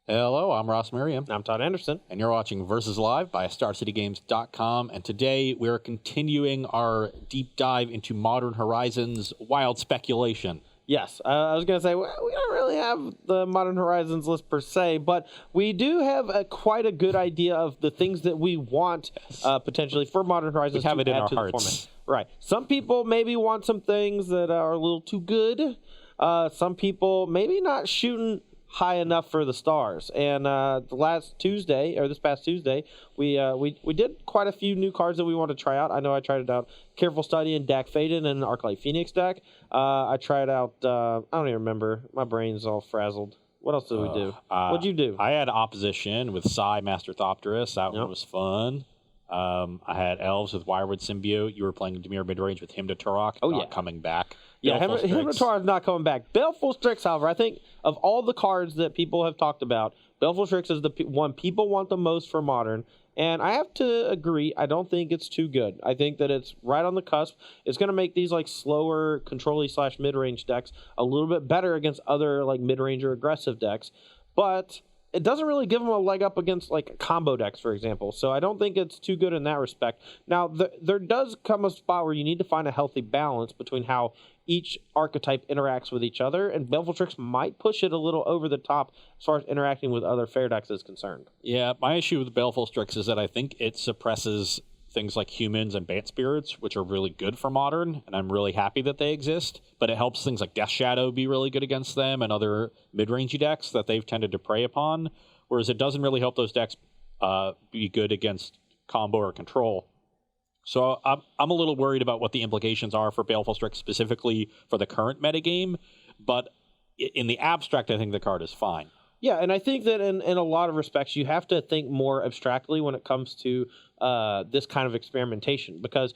Hello, I'm Ross Merriam. I'm Todd Anderson. And you're watching Versus Live by StarCityGames.com. And today we're continuing our deep dive into Modern Horizons wild speculation. Yes, I was going to say, we don't really have the Modern Horizons list per se, but we do have quite a good idea of the things that we want potentially for Modern Horizons we have to it in add our to hearts. the format. Right. Some people maybe want some things that are a little too good. Some people maybe not shooting high enough for the stars. And this past Tuesday, we did quite a few new cards that we want to try out. I know I tried it out. Careful Study and Dak Faden and Arclight Phoenix deck. I tried out, I don't even remember. My brain's all frazzled. What else did we do? What'd you do? I had Opposition with Psy Master Thopterus. That one was fun. I had Elves with Wirewood Symbiote. You were playing Temur Midrange with Hymn to Turok. Not coming back. Yeah, Hymn to Turok is not coming back. Baleful Strix, however, I think of all the cards that people have talked about, Baleful Strix is the one people want the most for Modern. And I have to agree, I don't think it's too good. I think that it's right on the cusp. It's going to make these like slower control-y / mid-range decks a little bit better against other like mid-range or aggressive decks. But it doesn't really give them a leg up against like combo decks, for example. So I don't think it's too good in that respect. Now, there does come a spot where you need to find a healthy balance between how each archetype interacts with each other, and Baleful Strix might push it a little over the top as far as interacting with other fair decks is concerned. Yeah, my issue with Baleful Strix is that I think it suppresses things like Humans and Bant Spirits, which are really good for Modern, and I'm really happy that they exist, but it helps things like Death Shadow be really good against them and other mid-rangey decks that they've tended to prey upon, whereas it doesn't really help those decks be good against combo or control. So I'm a little worried about what the implications are for Baleful Strix specifically for the current metagame, but in the abstract, I think the card is fine. Yeah, and I think that in a lot of respects, you have to think more abstractly when it comes to this kind of experimentation. Because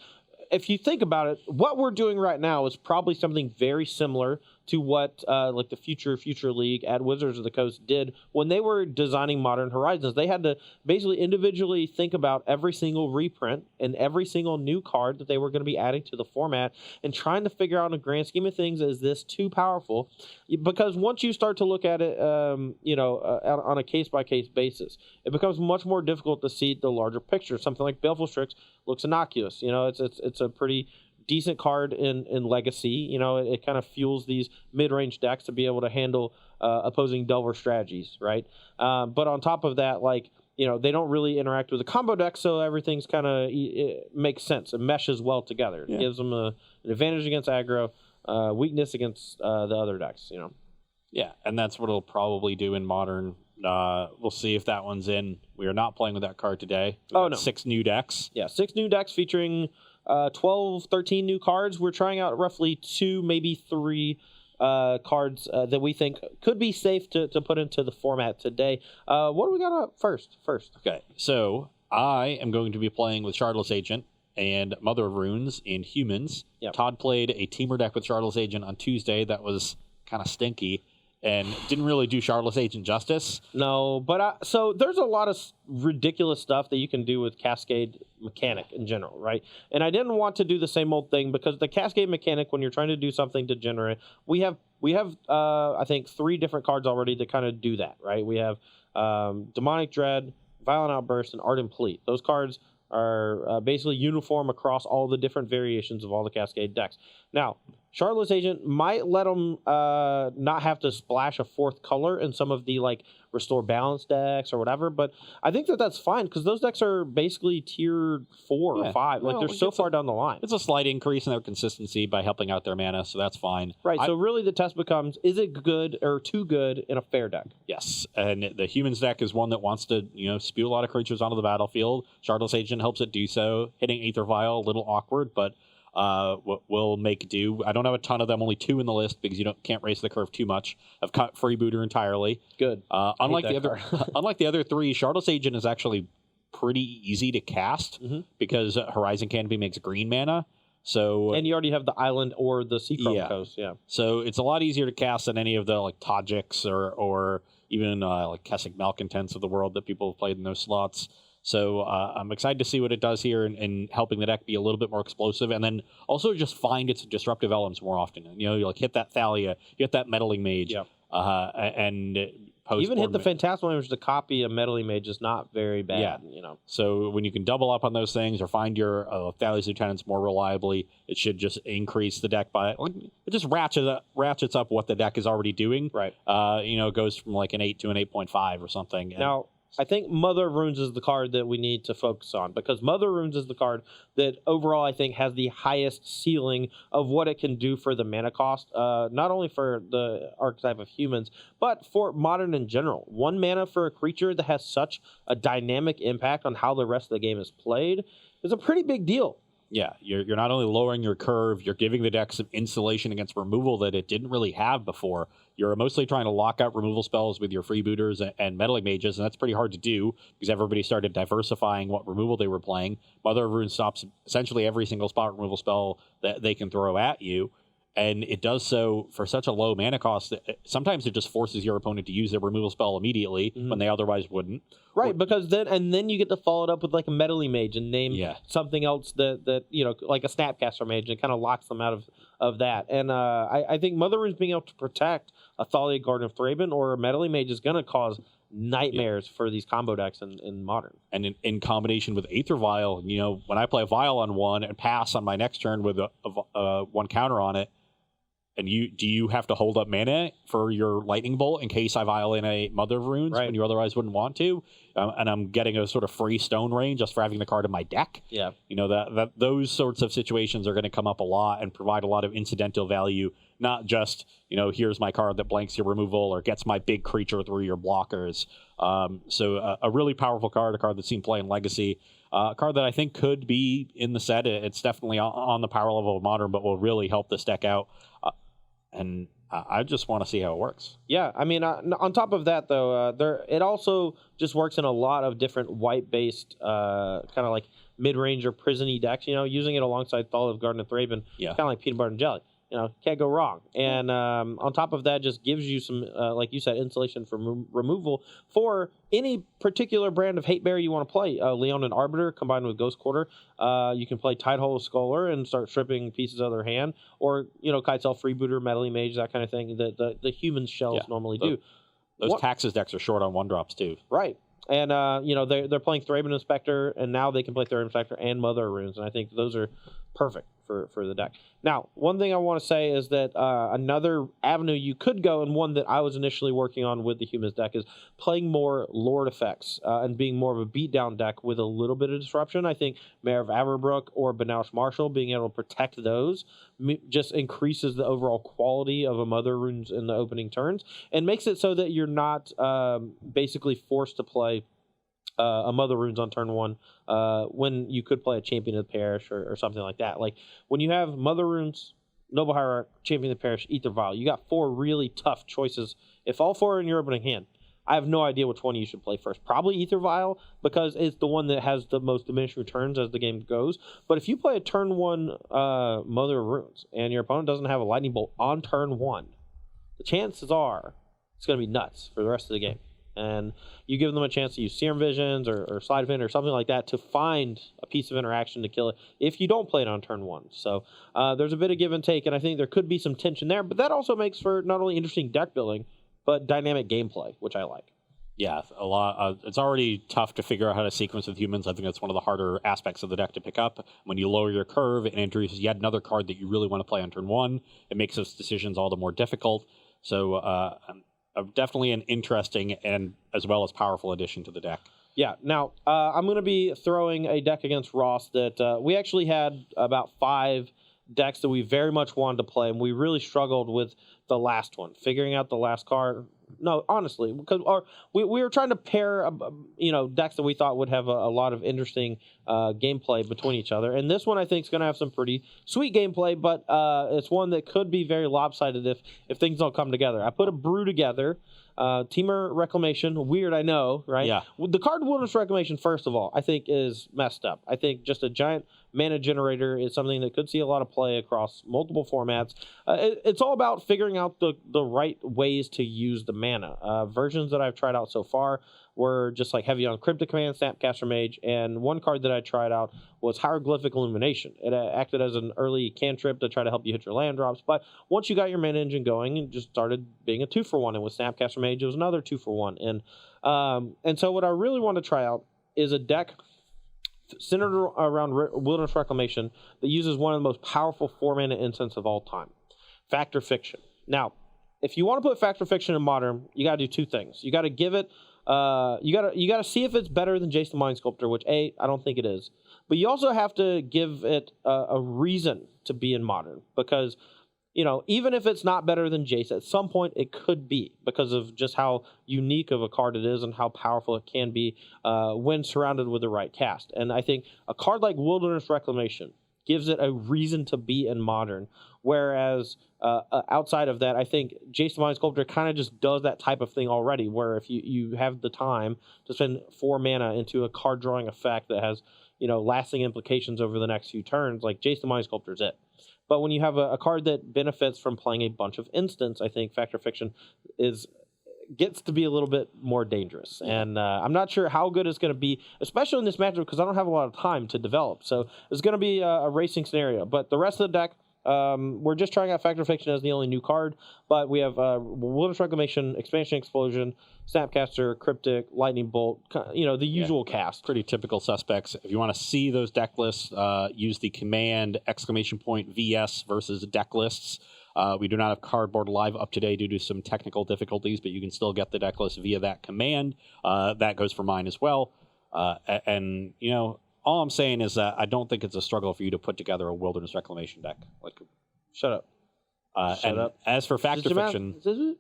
if you think about it, what we're doing right now is probably something very similar to what like the Future League at Wizards of the Coast did when they were designing Modern Horizons. They had to basically individually think about every single reprint and every single new card that they were going to be adding to the format and trying to figure out in the grand scheme of things, is this too powerful? Because once you start to look at it, on a case-by-case basis, it becomes much more difficult to see the larger picture. Something like Baleful Strix looks innocuous. It's a pretty decent card in Legacy. It kind of fuels these mid-range decks to be able to handle opposing Delver strategies, right? But on top of that, they don't really interact with the combo deck, so everything's kind of makes sense. It meshes well together. It gives them an advantage against aggro, weakness against the other decks. Yeah, and that's what it'll probably do in Modern. We'll see if that one's in. We are not playing with that card today. No. 6 new decks. Yeah, 6 new decks featuring 12, 13 new cards. We're trying out roughly 2, maybe 3 cards that we think could be safe to put into the format today. What do we got up first? Okay, so I am going to be playing with Shardless Agent and Mother of Runes in Humans. Yep. Todd played a Temur deck with Shardless Agent on Tuesday that was kind of stinky and didn't really do Shardless Agent justice. No, but so there's a lot of ridiculous stuff that you can do with Cascade mechanic in general, right? And I didn't want to do the same old thing because the Cascade mechanic, when you're trying to do something degenerate, we have I think 3 different cards already that kind of do that, right? We have Demonic Dread, Violent Outburst, and Ardent Pleat. Those cards are basically uniform across all the different variations of all the Cascade decks. Now, Shardless Agent might let them not have to splash a 4th color in some of the Restore Balance decks or whatever, but I think that's fine because those decks are basically tier 4 or 5. They're so far down the line. It's a slight increase in their consistency by helping out their mana, so that's fine. Right, so really the test becomes, is it good or too good in a fair deck? Yes, and the Humans deck is one that wants to spew a lot of creatures onto the battlefield. Shardless Agent helps it do so. Hitting Aether Vial, a little awkward, but will make do. I don't have a ton of them, only 2 in the list because you can't race the curve too much. I've cut Freebooter entirely. Good. Unlike the other 3, Shardless Agent is actually pretty easy to cast because Horizon Canopy makes green mana. So and you already have the island or the Seachrome Coast, So it's a lot easier to cast than any of the Tajiks or even Kessig Malcontents of the world that people have played in those slots. So I'm excited to see what it does here in helping the deck be a little bit more explosive, and then also just find its disruptive elements more often. You hit that Thalia, you hit that Meddling Mage, and Even hit the Phantasmal Image to copy a Meddling Mage is not very bad. Yeah. So when you can double up on those things or find your Thales Lieutenants more reliably, it should just increase the deck by it just ratchets up what the deck is already doing. Right. It goes from like an 8 to an 8.5 or something. Now, I think Mother of Runes is the card that we need to focus on, because Mother of Runes is the card that overall I think has the highest ceiling of what it can do for the mana cost, not only for the archetype of humans, but for Modern in general. 1 mana for a creature that has such a dynamic impact on how the rest of the game is played is a pretty big deal. Yeah, you're not only lowering your curve, you're giving the deck some insulation against removal that it didn't really have before. You're mostly trying to lock out removal spells with your freebooters and meddling mages, and that's pretty hard to do because everybody started diversifying what removal they were playing. Mother of Runes stops essentially every single spot removal spell that they can throw at you, and it does so for such a low mana cost that sometimes it just forces your opponent to use their removal spell immediately when they otherwise wouldn't. Right, because then you get to follow it up with like a Meddling Mage and name something else that like a Snapcaster Mage, and it kind of locks them out of that. And I think Mother Runes being able to protect a Thalia Garden of Thraben or a Meddling Mage is going to cause nightmares for these combo decks in Modern. And in combination with Aether Vial, when I play Vial on one and pass on my next turn with a 1 counter on it, and do you have to hold up mana for your Lightning Bolt in case I vial in a Mother of Runes when you otherwise wouldn't want to? And I'm getting a sort of free stone rain just for having the card in my deck. Yeah. That those sorts of situations are going to come up a lot and provide a lot of incidental value, not just, here's my card that blanks your removal or gets my big creature through your blockers. So a really powerful card, a card that's seen play in Legacy. A card that I think could be in the set. It's definitely on the power level of Modern, but will really help this deck out. And I just want to see how it works. Yeah, I mean, on top of that, though, it also just works in a lot of different white-based kind of like mid-range or prison-y decks. Using it alongside Thalia Garden of Thraben, kind of like peanut butter and jelly. Can't go wrong. And on top of that, just gives you some, like you said, insulation from removal for any particular brand of Hateberry you want to play. Leon and Arbiter combined with Ghost Quarter. You can play Tidehole Scholar and start stripping pieces of their hand. Or, Kitesail Freebooter, Meddling Mage, that kind of thing that the human shells normally do. Those Taxes decks are short on 1-drops, too. Right. And, they're playing Thraben Inspector, and now they can play Thraben Inspector and Mother of Runes. And I think those are perfect for the deck. Now, one thing I want to say is that another avenue you could go, and one that I was initially working on with the Humans deck, is playing more Lord effects and being more of a beatdown deck with a little bit of disruption. I think Mayor of Averbrook or Benaush Marshall, being able to protect those, just increases the overall quality of a Mother Runes in the opening turns and makes it so that you're not basically forced to play a Mother Runes on turn 1 when you could play a Champion of the Parish or something like that. Like when you have Mother Runes, Noble Hierarch, Champion of the Parish, Aether Vial, you got 4 really tough choices. If all 4 are in your opening hand, I have no idea which one you should play first. Probably Aether Vial, because it's the one that has the most diminished returns as the game goes. But if you play a turn 1 Mother of Runes and your opponent doesn't have a Lightning Bolt on turn 1, the chances are it's going to be nuts for the rest of the game. And you give them a chance to use Serum Visions or Slide of Hand or something like that to find a piece of interaction to kill it if you don't play it on turn 1. So there's a bit of give and take, and I think there could be some tension there. But that also makes for not only interesting deck building, but dynamic gameplay, which I like. Yeah, a lot. It's already tough to figure out how to sequence with humans. I think that's one of the harder aspects of the deck to pick up. When you lower your curve and introduces yet another card that you really want to play on turn 1, it makes those decisions all the more difficult. So definitely an interesting and as well as powerful addition to the deck. Yeah. Now, I'm going to be throwing a deck against Ross that we actually had about 5 decks that we very much wanted to play, and we really struggled with the last one, figuring out the last card. No, honestly, because we were trying to pair, decks that we thought would have a lot of interesting gameplay between each other. And this one, I think, is going to have some pretty sweet gameplay, but it's one that could be very lopsided if things don't come together. I put a brew together. Temur Reclamation, weird, I know, right? Yeah. The card Wilderness Reclamation, first of all, I think is messed up. I think just a giant mana generator is something that could see a lot of play across multiple formats. It's all about figuring out the right ways to use the mana. Versions that I've tried out so far, were just like heavy on Cryptic Command, Snapcaster Mage, and one card that I tried out was Hieroglyphic Illumination. It acted as an early cantrip to try to help you hit your land drops, but once you got your mana engine going, it just started being a 2-for-1, and with Snapcaster Mage, it was another 2-for-1. And so what I really want to try out is a deck centered around Wilderness Reclamation that uses one of the most powerful 4-mana instants of all time, Fact or Fiction. Now, if you want to put Fact or Fiction in Modern, you got to do two things. You got to give it, you got to see if it's better than Jace the Mind Sculptor, which I don't think it is. But you also have to give it a reason to be in Modern, because even if it's not better than Jace, at some point it could be, because of just how unique of a card it is and how powerful it can be when surrounded with the right cast. And I think a card like Wilderness Reclamation gives it a reason to be in Modern, whereas outside of that, I think Jace the Mind Sculptor kind of just does that type of thing already, where if you have the time to spend 4 mana into a card drawing effect that has lasting implications over the next few turns, like Jace the Mind Sculptor is it. But when you have a card that benefits from playing a bunch of instants, I think Fact or Fiction gets to be a little bit more dangerous. And I'm not sure how good it's going to be, especially in this matchup, because I don't have a lot of time to develop. So it's going to be a racing scenario. But the rest of the deck, we're just trying out Fact or Fiction as the only new card. But we have Wilderness Reclamation, Expansion Explosion, Snapcaster, Cryptic, Lightning Bolt, the usual cast. Pretty typical suspects. If you want to see those deck lists, use the command !VS versus deck lists. We do not have Cardboard live up today due to some technical difficulties, but you can still get the deck list via that command. That goes for mine as well. And all I'm saying is that I don't think it's a struggle for you to put together a Wilderness Reclamation deck. Shut up. Shut up. As for Fact or Fiction,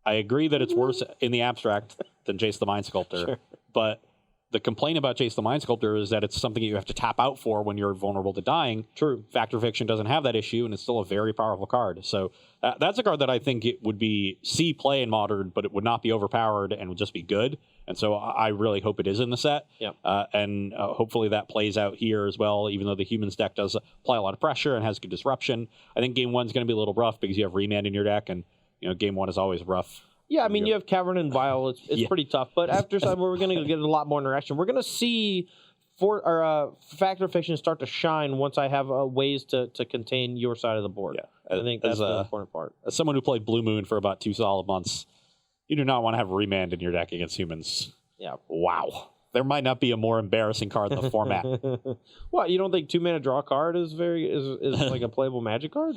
I agree that it's worse in the abstract than Jace the Mind Sculptor, Sure. But the complaint about Jace the Mind Sculptor is that it's something you have to tap out for when you're vulnerable to dying. True. Fact or Fiction doesn't have that issue, and it's still a very powerful card. So that's a card that I think it would see play in Modern, but it would not be overpowered and would just be good. And so I really hope it is in the set. Yeah. And hopefully that plays out here as well, even though the Humans deck does apply a lot of pressure and has good disruption. I think Game 1's going to be a little rough because you have Remand in your deck, and Game 1 is always rough. Yeah, I mean, you have Cavern and Vial. It's pretty tough. But after some, we're going to get a lot more interaction. We're going to see Fact or Fiction start to shine once I have ways to contain your side of the board. Yeah, I think that's the important part. As someone who played Blue Moon for about 2 solid months, you do not want to have Remand in your deck against Humans. Yeah. Wow. There might not be a more embarrassing card in the format. What, you don't think 2 mana draw card is like a playable Magic card?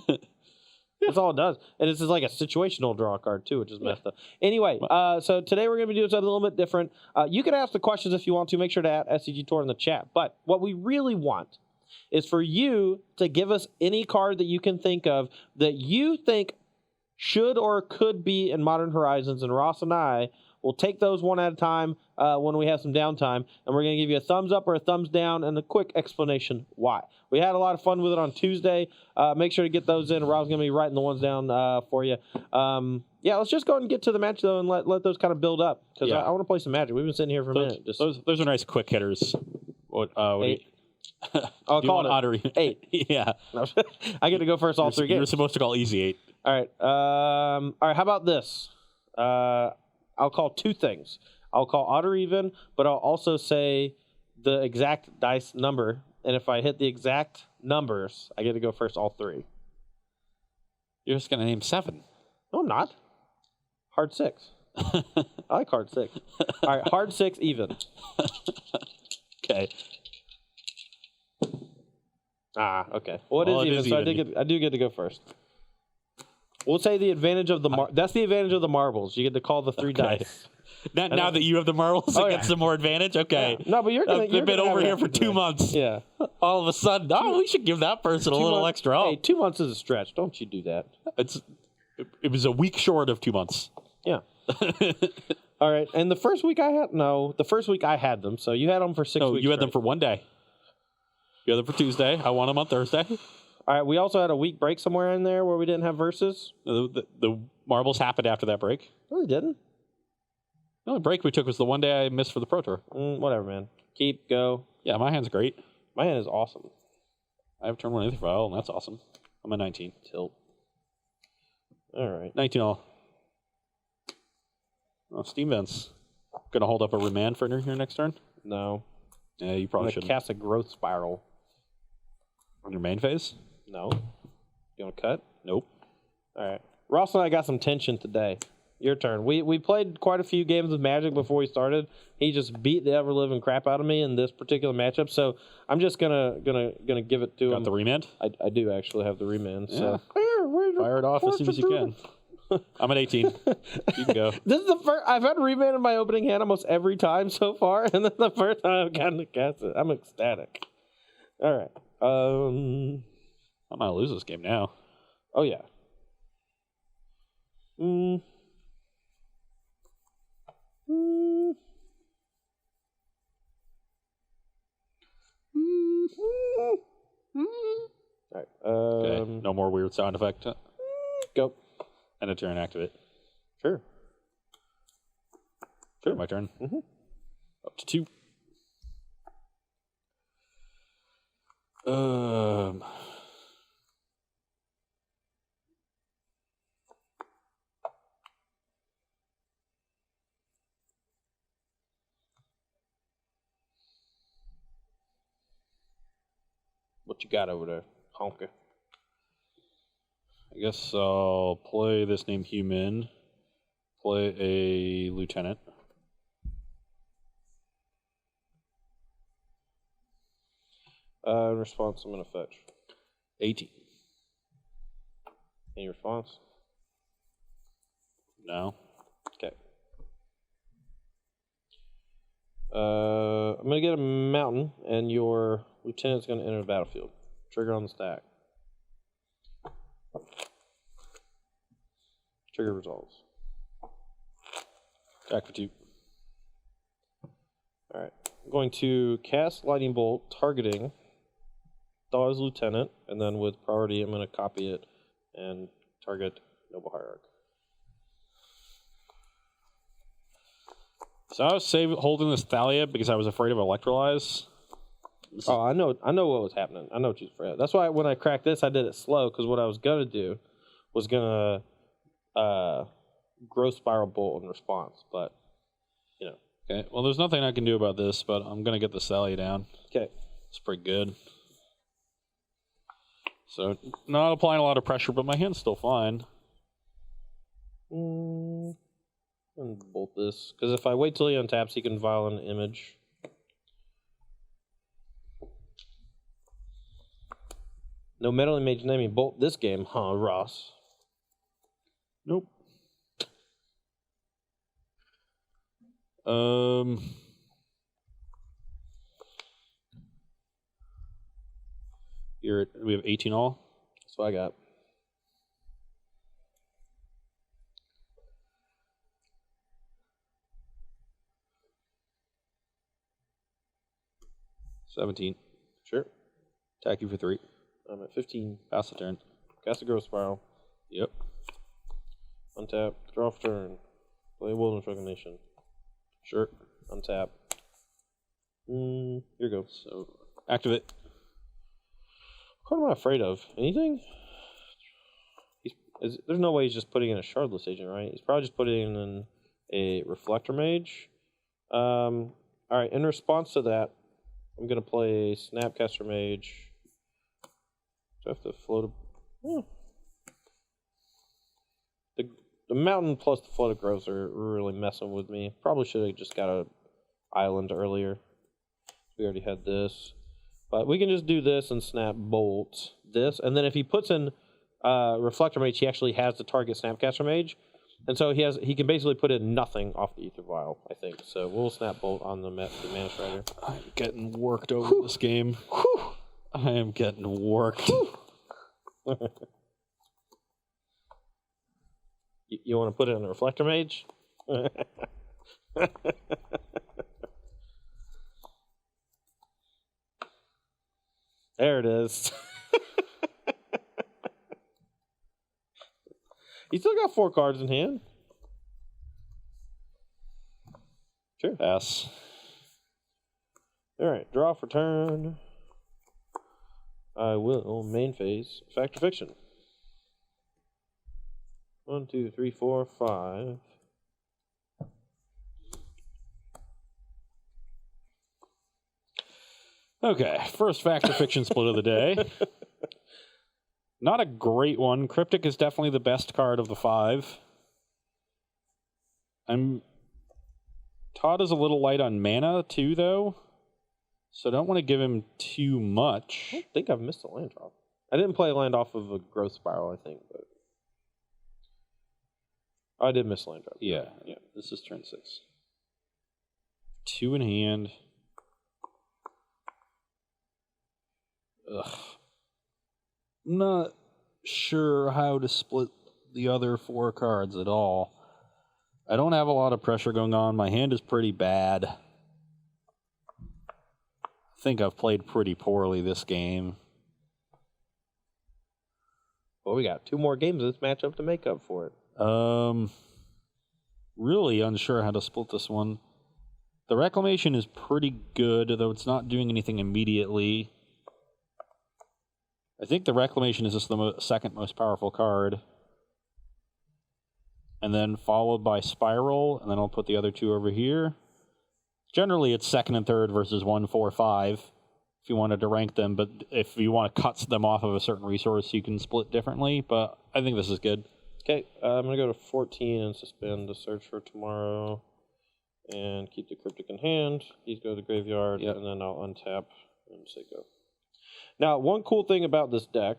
That's all it does. And it's just like a situational draw card, too, which is messed up. Anyway, so today we're going to be doing something a little bit different. You can ask the questions if you want to. Make sure to add SCG Tour in the chat. But what we really want is for you to give us any card that you can think of that you think should or could be in Modern Horizons. And Ross and I will take those one at a time when we have some downtime. And we're going to give you a thumbs up or a thumbs down and a quick explanation why. We had a lot of fun with it on Tuesday. Make sure to get those in. Rob's going to be writing the ones down for you. Yeah, let's just go ahead and get to the match, though, and let those kind of build up. Because I want to play some Magic. We've been sitting here for a minute. Those are nice quick hitters. What 8. I'll call it Otter? 8. Yeah. I get to go first all 3 games. You're supposed to call easy 8. All right. All right, how about this? I'll call 2 things. I'll call odd or even, but I'll also say the exact dice number. And if I hit the exact numbers, I get to go first all 3. You're just going to name 7. No, I'm not. Hard 6. I like hard 6. All right, hard 6 even. Okay. Okay. Well, it is even, so I do get to go first. We'll say the advantage of the that's the advantage of the marbles. You get to call the 3 dice. Now that you have the marbles, it gets some more advantage. Okay. Yeah. No, but they've been over here for 2 months. Yeah. All of a sudden, we should give that person a little extra help. Hey, 2 months is a stretch. Don't you do that? It was a week short of 2 months. Yeah. All right. And the first week the first week I had them. So you had them for 6 weeks. You had them for 1 day. You had them for Tuesday. I won them on Thursday. All right. We also had a week break somewhere in there where we didn't have verses. The marbles happened after that break. No, they didn't. The only break we took was the 1 day I missed for the Pro Tour. Whatever, man. Go. Yeah, my hand's great. My hand is awesome. I have turn 1 Aether Vial, and that's awesome. I'm a 19. Tilt. All right. 19 all. Oh, Steam Vents. Gonna hold up a remand for your next turn? No. Yeah, you I'm probably gonna shouldn't. cast a growth spiral. On your main phase? No. You want to cut? Nope. All right. Ross and I got some tension today. Your turn. We played quite a few games of Magic before we started. He just beat the ever living crap out of me in this particular matchup. So I'm just gonna give it to him. Got the remand? I do actually have the remand. So Fire it off as soon as you can. I'm at 18. You can go. This is the first I've had remand in my opening hand almost every time so far, and this is the first time I've gotten to cast it. I'm ecstatic. All right. I might lose this game now. Oh yeah. All right. Okay. No more weird sound effect. Go. And a turn activate. Sure. Sure. My turn. Up to 2. What you got over there, honker? I guess I'll play this named human. Play a lieutenant. In response, I'm gonna fetch. 18. Any response? No. Okay. I'm gonna get a mountain, and your lieutenant's gonna enter the battlefield. Trigger on the stack. Trigger resolves. Attack for 2. All right. I'm going to cast lightning bolt, targeting Dawes lieutenant, and then with priority, I'm going to copy it and target noble hierarch. So I was holding this Thalia because I was afraid of Electrolyze. Oh, I know what was happening. I know what you was afraid of. That's why when I cracked this, I did it slow, because what I was gonna do was gonna growth spiral bolt in response, but you know. Okay. Well, there's nothing I can do about this, but I'm gonna get the Thalia down. Okay. It's pretty good. So not applying a lot of pressure, but my hand's still fine. And bolt this, because if I wait till he untaps, he can violent image. No meddling mage naming bolt this game, huh, Ross? Nope. We have 18 all. That's what I got. $17. Sure. Attack you for 3. I'm at 15. Pass the turn. Cast a growth spiral. Yep. Untap. Draw for turn. Play Wilderness Reclamation. Sure. Untap. Here you go. So activate. What am I afraid of? Anything? There's no way he's just putting in a Shardless agent, right? He's probably just putting in a Reflector Mage. All right. In response to that, I'm gonna play Snapcaster Mage. Do I have to float the mountain plus the floated growths are really messing with me. Probably should have just got a island earlier. We already had this. But we can just do this and snap bolt this. And then if he puts in Reflector Mage, he actually has the target Snapcaster Mage. And so he can basically put in nothing off the Ether Vial, I think. So we'll snap bolt on the Mana Strider. I'm getting worked over this game. I am getting worked. You want to put it in a Reflector Mage? There it is. You still got 4 cards in hand. Sure. Pass. All right, draw for turn. I will main phase Fact or Fiction. 1, 2, 3, 4, 5. Okay, first fact or fiction split of the day. Not a great one. Cryptic is definitely the best card of the 5. Todd is a little light on mana, too, though. So I don't want to give him too much. I don't think I've missed a land drop. I didn't play a land off of a growth spiral, I think, but I did miss a land drop. Yeah. This is turn 6. 2 in hand. Ugh. Not sure how to split the other 4 cards at all. I don't have a lot of pressure going on. My hand is pretty bad. I think I've played pretty poorly this game. Well, we got 2 more games of this matchup to make up for it. Really unsure how to split this one. The Reclamation is pretty good, though it's not doing anything immediately. I think the Reclamation is just the second most powerful card. And then followed by Spiral, and then I'll put the other 2 over here. Generally, it's second and third versus 1, 4, 5, if you wanted to rank them. But if you want to cut them off of a certain resource, you can split differently. But I think this is good. Okay, I'm going to go to 14 and suspend the search for tomorrow. And keep the Cryptic in hand. These go to the graveyard, and then I'll untap and say go. Now, one cool thing about this deck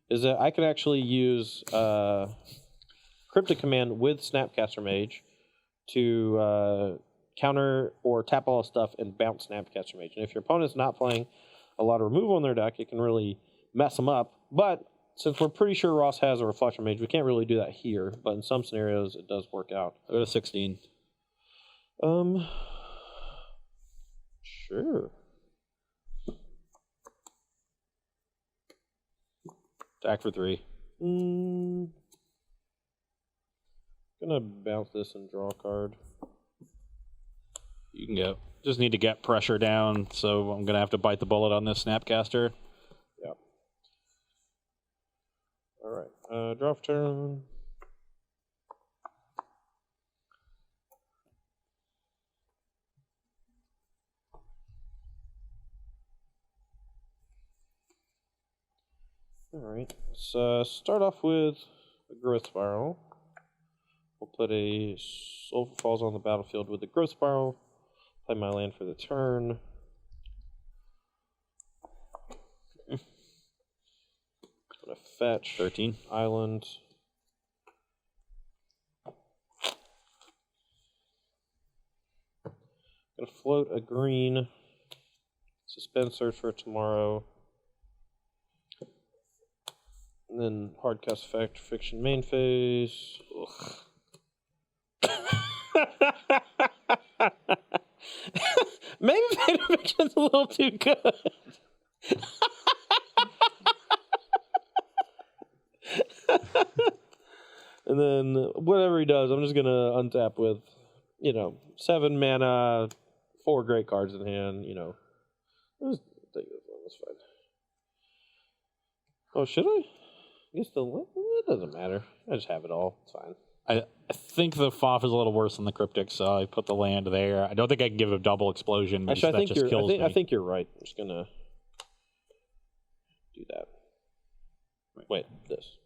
is that I can actually use Cryptic Command with Snapcaster Mage to counter or tap all the stuff and bounce Snapcaster Mage. And if your opponent's not playing a lot of removal in their deck, it can really mess them up. But since we're pretty sure Ross has a Reflection Mage, we can't really do that here. But in some scenarios, it does work out. I'll go to 16. Sure. Attack for 3. Gonna bounce this and draw a card. You can go. Just need to get pressure down, so I'm gonna have to bite the bullet on this Snapcaster. Yeah. All right. Draw for turn. All right, let's start off with a Growth Spiral. We'll put a Sulfur Falls on the battlefield with the Growth Spiral. Play my land for the turn. Gonna fetch 13. Island. Gonna float a green. Suspend search for tomorrow. And then hardcast effect, fiction main phase. Maybe fiction's a little too good. And then whatever he does, I'm just gonna untap with, 7 mana, 4 great cards in hand. Let's take this one. That's fine. Oh, should I? I guess it doesn't matter. I just have it all. It's fine. I think the FOF is a little worse than the Cryptic, so I put the land there. I don't think I can give a double explosion. Actually, I think you're right. I'm just gonna do that. Wait, this.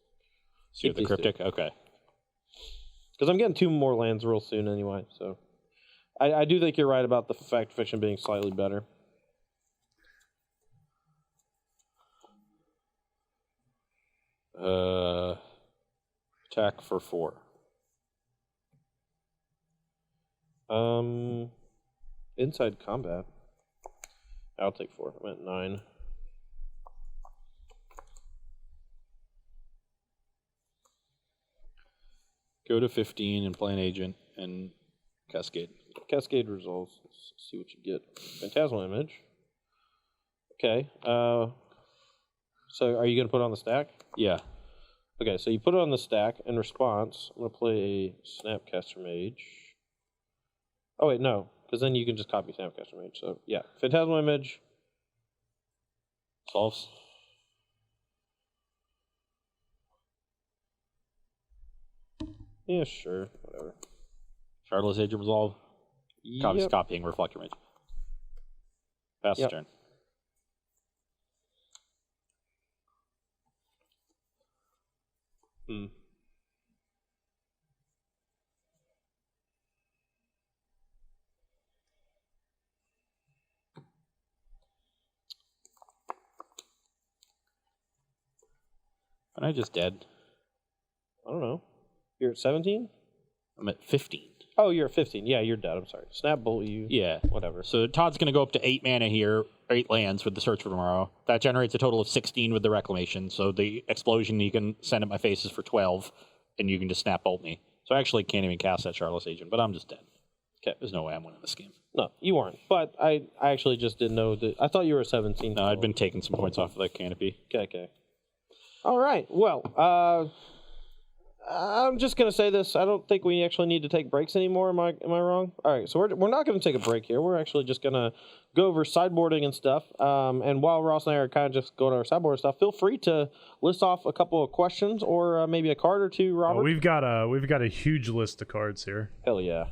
See the Cryptic? Okay. Because I'm getting 2 more lands real soon anyway. So I do think you're right about the fact fiction being slightly better. Attack for 4. Inside combat. I'll take 4. I'm at 9. Go to 15 and play an agent and Cascade. Cascade resolves. Let's see what you get. Phantasmal Image. Okay. So are you going to put it on the stack? Yeah. Okay, so you put it on the stack. In response, I'm going to play a Snapcaster Mage. Oh, wait, no. Because then you can just copy Snapcaster Mage. So, yeah. Phantasmal Image. Solves. Yeah, sure. Whatever. Shardless Agent Resolve. Yep. Copying Reflector Mage. Pass the turn. And I just dead. I don't know. You're at 17? I'm at 15. Oh, you're at 15. Yeah, you're dead. I'm sorry. Snap bolt you. Yeah. Whatever. So Todd's going to go up to 8 mana here, 8 lands with the Search for Tomorrow. That generates a total of 16 with the Reclamation. So the explosion you can send at my face is for 12, and you can just snap bolt me. So I actually can't even cast that Charlotte's Agent, but I'm just dead. Okay. There's no way I'm winning this game. No, you weren't. But I actually just didn't know that. I thought you were 17. No, I'd been taking some points off of that canopy. Okay. All right. Well, I'm just gonna say this. I don't think we actually need to take breaks anymore. Am I wrong? All right. So we're not gonna take a break here. We're actually just gonna go over sideboarding and stuff. And while Ross and I are kind of just going over sideboard stuff, feel free to list off a couple of questions or maybe a card or two, Robert. We've got a huge list of cards here. Hell yeah,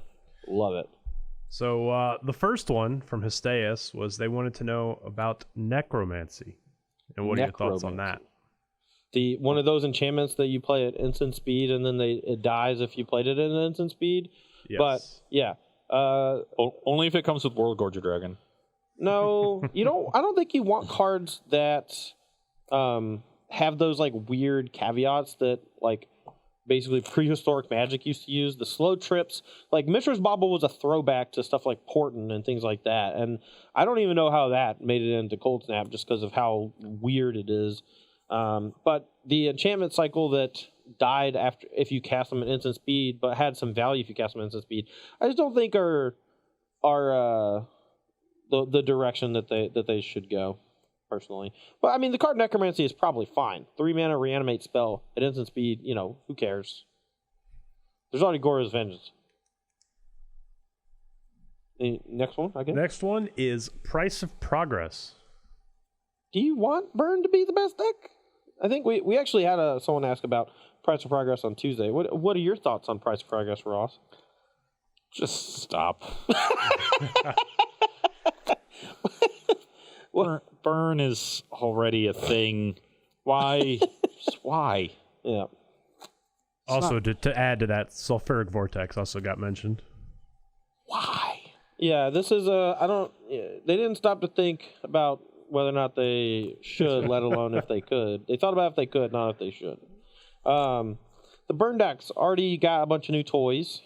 love it. So the first one from Histeus was they wanted to know about necromancy. And what are your thoughts on that? One of those enchantments that you play at instant speed and then it dies if you played it at instant speed. Yes. But yeah. Only if it comes with World Gorger Dragon. No, you don't. I don't think you want cards that have those like weird caveats that like basically prehistoric Magic used to use. The slow trips, like Mishra's Bauble was a throwback to stuff like Portent and things like that. And I don't even know how that made it into Cold Snap just because of how weird it is. But the enchantment cycle that died after if you cast them at instant speed, but had some value if you cast them at instant speed, I just don't think are the direction that they should go, personally. But I mean, the card Necromancy is probably fine. 3 mana reanimate spell at instant speed. Who cares? There's already Gora's Vengeance. Next one, I guess. Next one is Price of Progress. Do you want Burn to be the best deck? I think we actually had someone ask about Price of Progress on Tuesday. What are your thoughts on Price of Progress, Ross? Just stop. Burn is already a thing. Why? Just why? Yeah. Also, to add to that, Sulfuric Vortex also got mentioned. Why? Yeah, this is they didn't stop to think about whether or not they should, let alone if they could. They thought about if they could, not if they should. The Burn decks already got a bunch of new toys.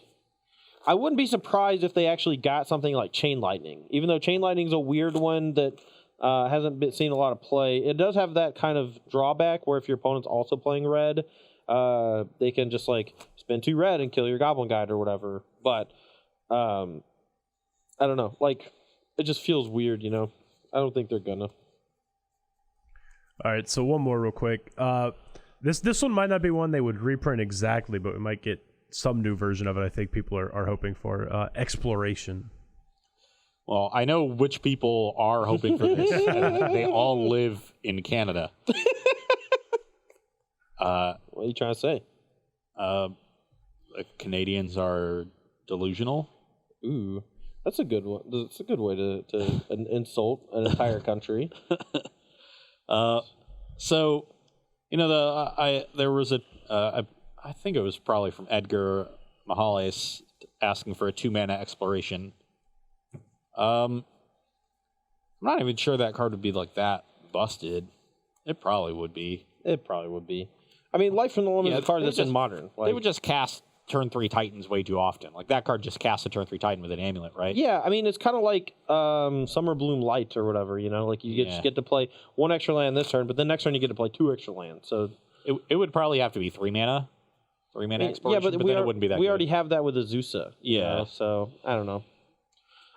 I wouldn't be surprised if they actually got something like Chain Lightning. Even though Chain Lightning's a weird one that hasn't seen a lot of play, it does have that kind of drawback where if your opponent's also playing red, they can just like spend 2 red and kill your Goblin Guide or whatever. But I don't know. Like, it just feels weird, I don't think they're gonna. All right, so one more real quick. This one might not be one they would reprint exactly, but we might get some new version of it. I think people are hoping for Exploration. Well, I know which people are hoping for this. They all live in Canada. What are you trying to say? Canadians are delusional. Ooh. That's a good one. That's a good way to insult an entire country. So, there was I think it was probably from Edgar Mahales asking for a 2 mana Exploration. I'm not even sure that card would be like that busted. It probably would be. I mean, Life from the Limit is a card that's in Modern. They would just cast turn 3 Titans way too often. Like, that card just casts a turn 3 Titan with an amulet, right? Yeah, I mean, it's kind of like Summer Bloom Light or whatever, like you just get to play 1 extra land this turn, but then next turn you get to play 2 extra lands. So it would probably have to be 3 mana. 3 mana Exploration, but then it wouldn't be that we good. already have that with Azusa. Yeah. So, I don't know.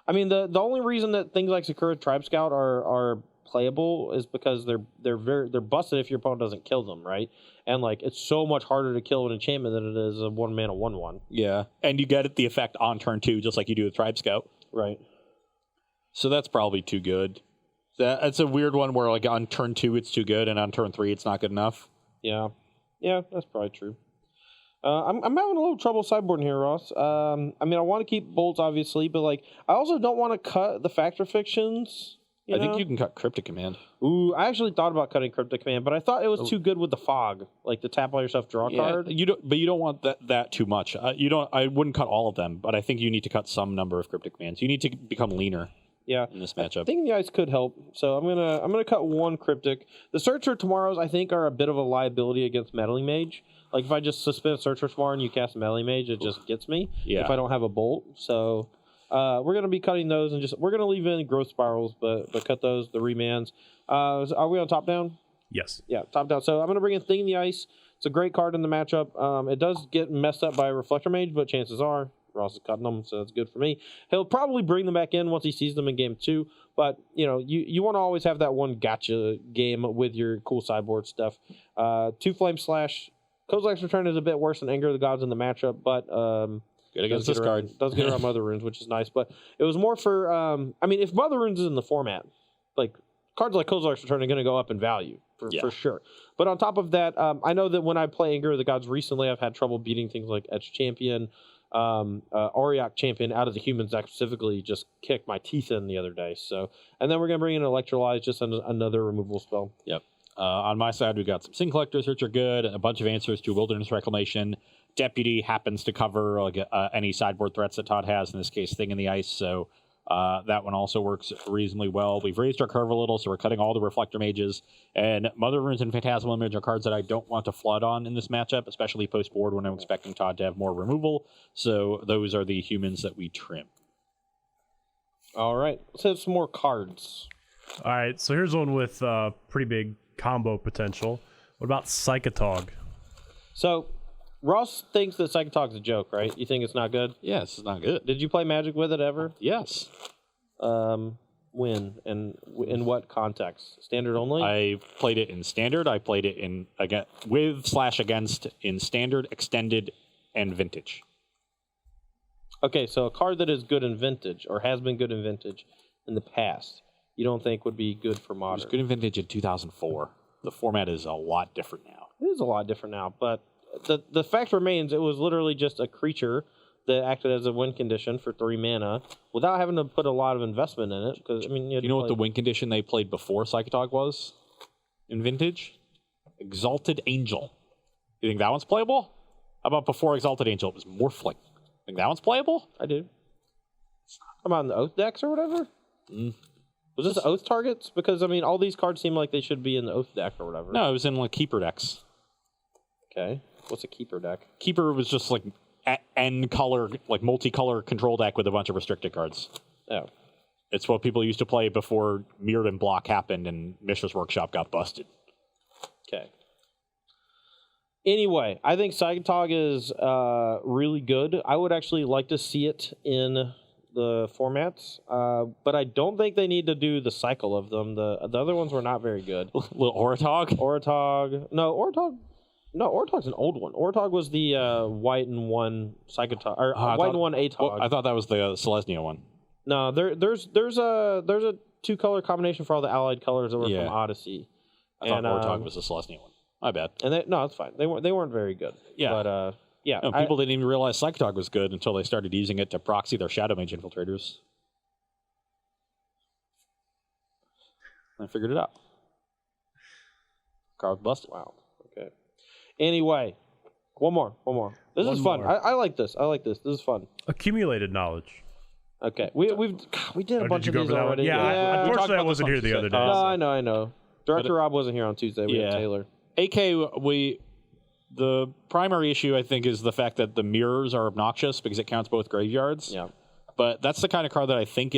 I mean, the only reason that things like Sakura Tribe Scout are playable is because they're busted if your opponent doesn't kill them, right? And like it's so much harder to kill an enchantment than it is a 1 mana 1/1. Yeah, and you get the effect on turn 2 just like you do with Tribe Scout, right? So that's probably too good. That's a weird one where like on turn 2 it's too good and on turn 3 it's not good enough. Yeah, that's probably true. I'm having a little trouble sideboarding here, Ross. I mean, I want to keep bolts, obviously, but like I also don't want to cut the Fact or Fictions You I think know? you can cut Cryptic Command. Ooh, I actually thought about cutting Cryptic Command, but I thought it was too good with the fog. Like the tap all yourself, draw a card. You don't want that too much. You don't. I wouldn't cut all of them, but I think you need to cut some number of Cryptic Commands. You need to become leaner. Yeah, in this matchup. I think the ice could help. So I'm gonna cut one Cryptic. The Searcher tomorrows I think are a bit of a liability against Meddling Mage. Like if I just suspend Searcher tomorrow and you cast Meddling Mage, it just gets me. Yeah. If I don't have a Bolt, so we're gonna be cutting those and we're gonna leave in Growth Spirals, but cut those the remands. Are we on top down? Yes. Yeah, top down. So I'm gonna bring in Thing in the Ice. It's a great card in the matchup. It does get messed up by Reflector Mage, but chances are Ross is cutting them, so that's good for me. He'll probably bring them back in once he sees them in game 2, but you want to always have that one gotcha game with your cool sideboard stuff. 2 Flame Slash. Kozilek's Return is a bit worse than Anger of the Gods in the matchup, but good against this card. Does get around Mother Runes, which is nice, but it was more for if Mother Runes is in the format, like cards like Kozilek's Return are going to go up in value for sure. But on top of that, I know that when I play Anger of the Gods recently, I've had trouble beating things like Etch Champion. Auriok Champion out of the humans deck specifically just kicked my teeth in the other day. So, and then we're gonna bring in Electrolyze, just another removal spell. Yep. On my side, we've got some Sin Collectors, which are good, a bunch of answers to Wilderness Reclamation. Deputy happens to cover any sideboard threats that Todd has, in this case, Thing in the Ice. So that one also works reasonably well. We've raised our curve a little, so we're cutting all the Reflector Mages. And Mother Runes and Phantasmal Image are cards that I don't want to flood on in this matchup, especially post-board when I'm expecting Todd to have more removal. So those are the humans that we trim. All right. Let's have some more cards. All right, so here's one with pretty big combo potential. What about Psychotog? So Ross thinks that Psychotog's a joke, right? You think it's not good? Yes, it's not good. Did you play Magic with it ever? Yes. When and in what context? Standard only? I played it in Standard. I played it in with/against in Standard, Extended, and Vintage. Okay, so a card that is good in Vintage or has been good in Vintage in the past, you don't think would be good for It Modern? was good in Vintage in 2004. The format is a lot different now. It is a lot different now, but the fact remains it was literally just a creature that acted as a win condition for 3 mana without having to put a lot of investment in it. Because You know what the win condition they played before Psychotog was in Vintage? Exalted Angel. You think that one's playable? How about before Exalted Angel? It was Morphling. Think that one's playable? I do. Come on, the Oath decks or whatever? Was this Oath targets? Because, all these cards seem like they should be in the Oath deck or whatever. No, it was in Keeper decks. Okay. What's a Keeper deck? Keeper was just N color, multicolor control deck with a bunch of restricted cards. Oh. It's what people used to play before Mirrodin Block happened and Mishra's Workshop got busted. Okay. Anyway, I think Psychotog is really good. I would actually like to see it in the formats, but I don't think they need to do the cycle of them. The other ones were not very good. Little Oratog? Oratog's an old one. Oratog was the white and 1 Psychotog, or white and 1 Atog. Well, I thought that was the Selesnya one. No, there's a 2-color combination for all the allied colors that were from Odyssey. I thought Oratog was the Selesnya one. My bad. And it's fine. They weren't very good. Yeah. But yeah. No, people didn't even realize Psychotog was good until they started using it to proxy their Shadow Mage infiltrators. I figured it out. Card busted. Wow. Okay. Anyway, one more. This is fun. I like this. This is fun. Accumulated knowledge. Okay. We did a bunch of did you go these over that one? already. Yeah. Unfortunately, I wasn't here the other day. No, I know. Director Rob wasn't here on Tuesday. We had Taylor. AK, the primary issue, I think, is the fact that the mirrors are obnoxious because it counts both graveyards. Yeah. But that's the kind of card that I think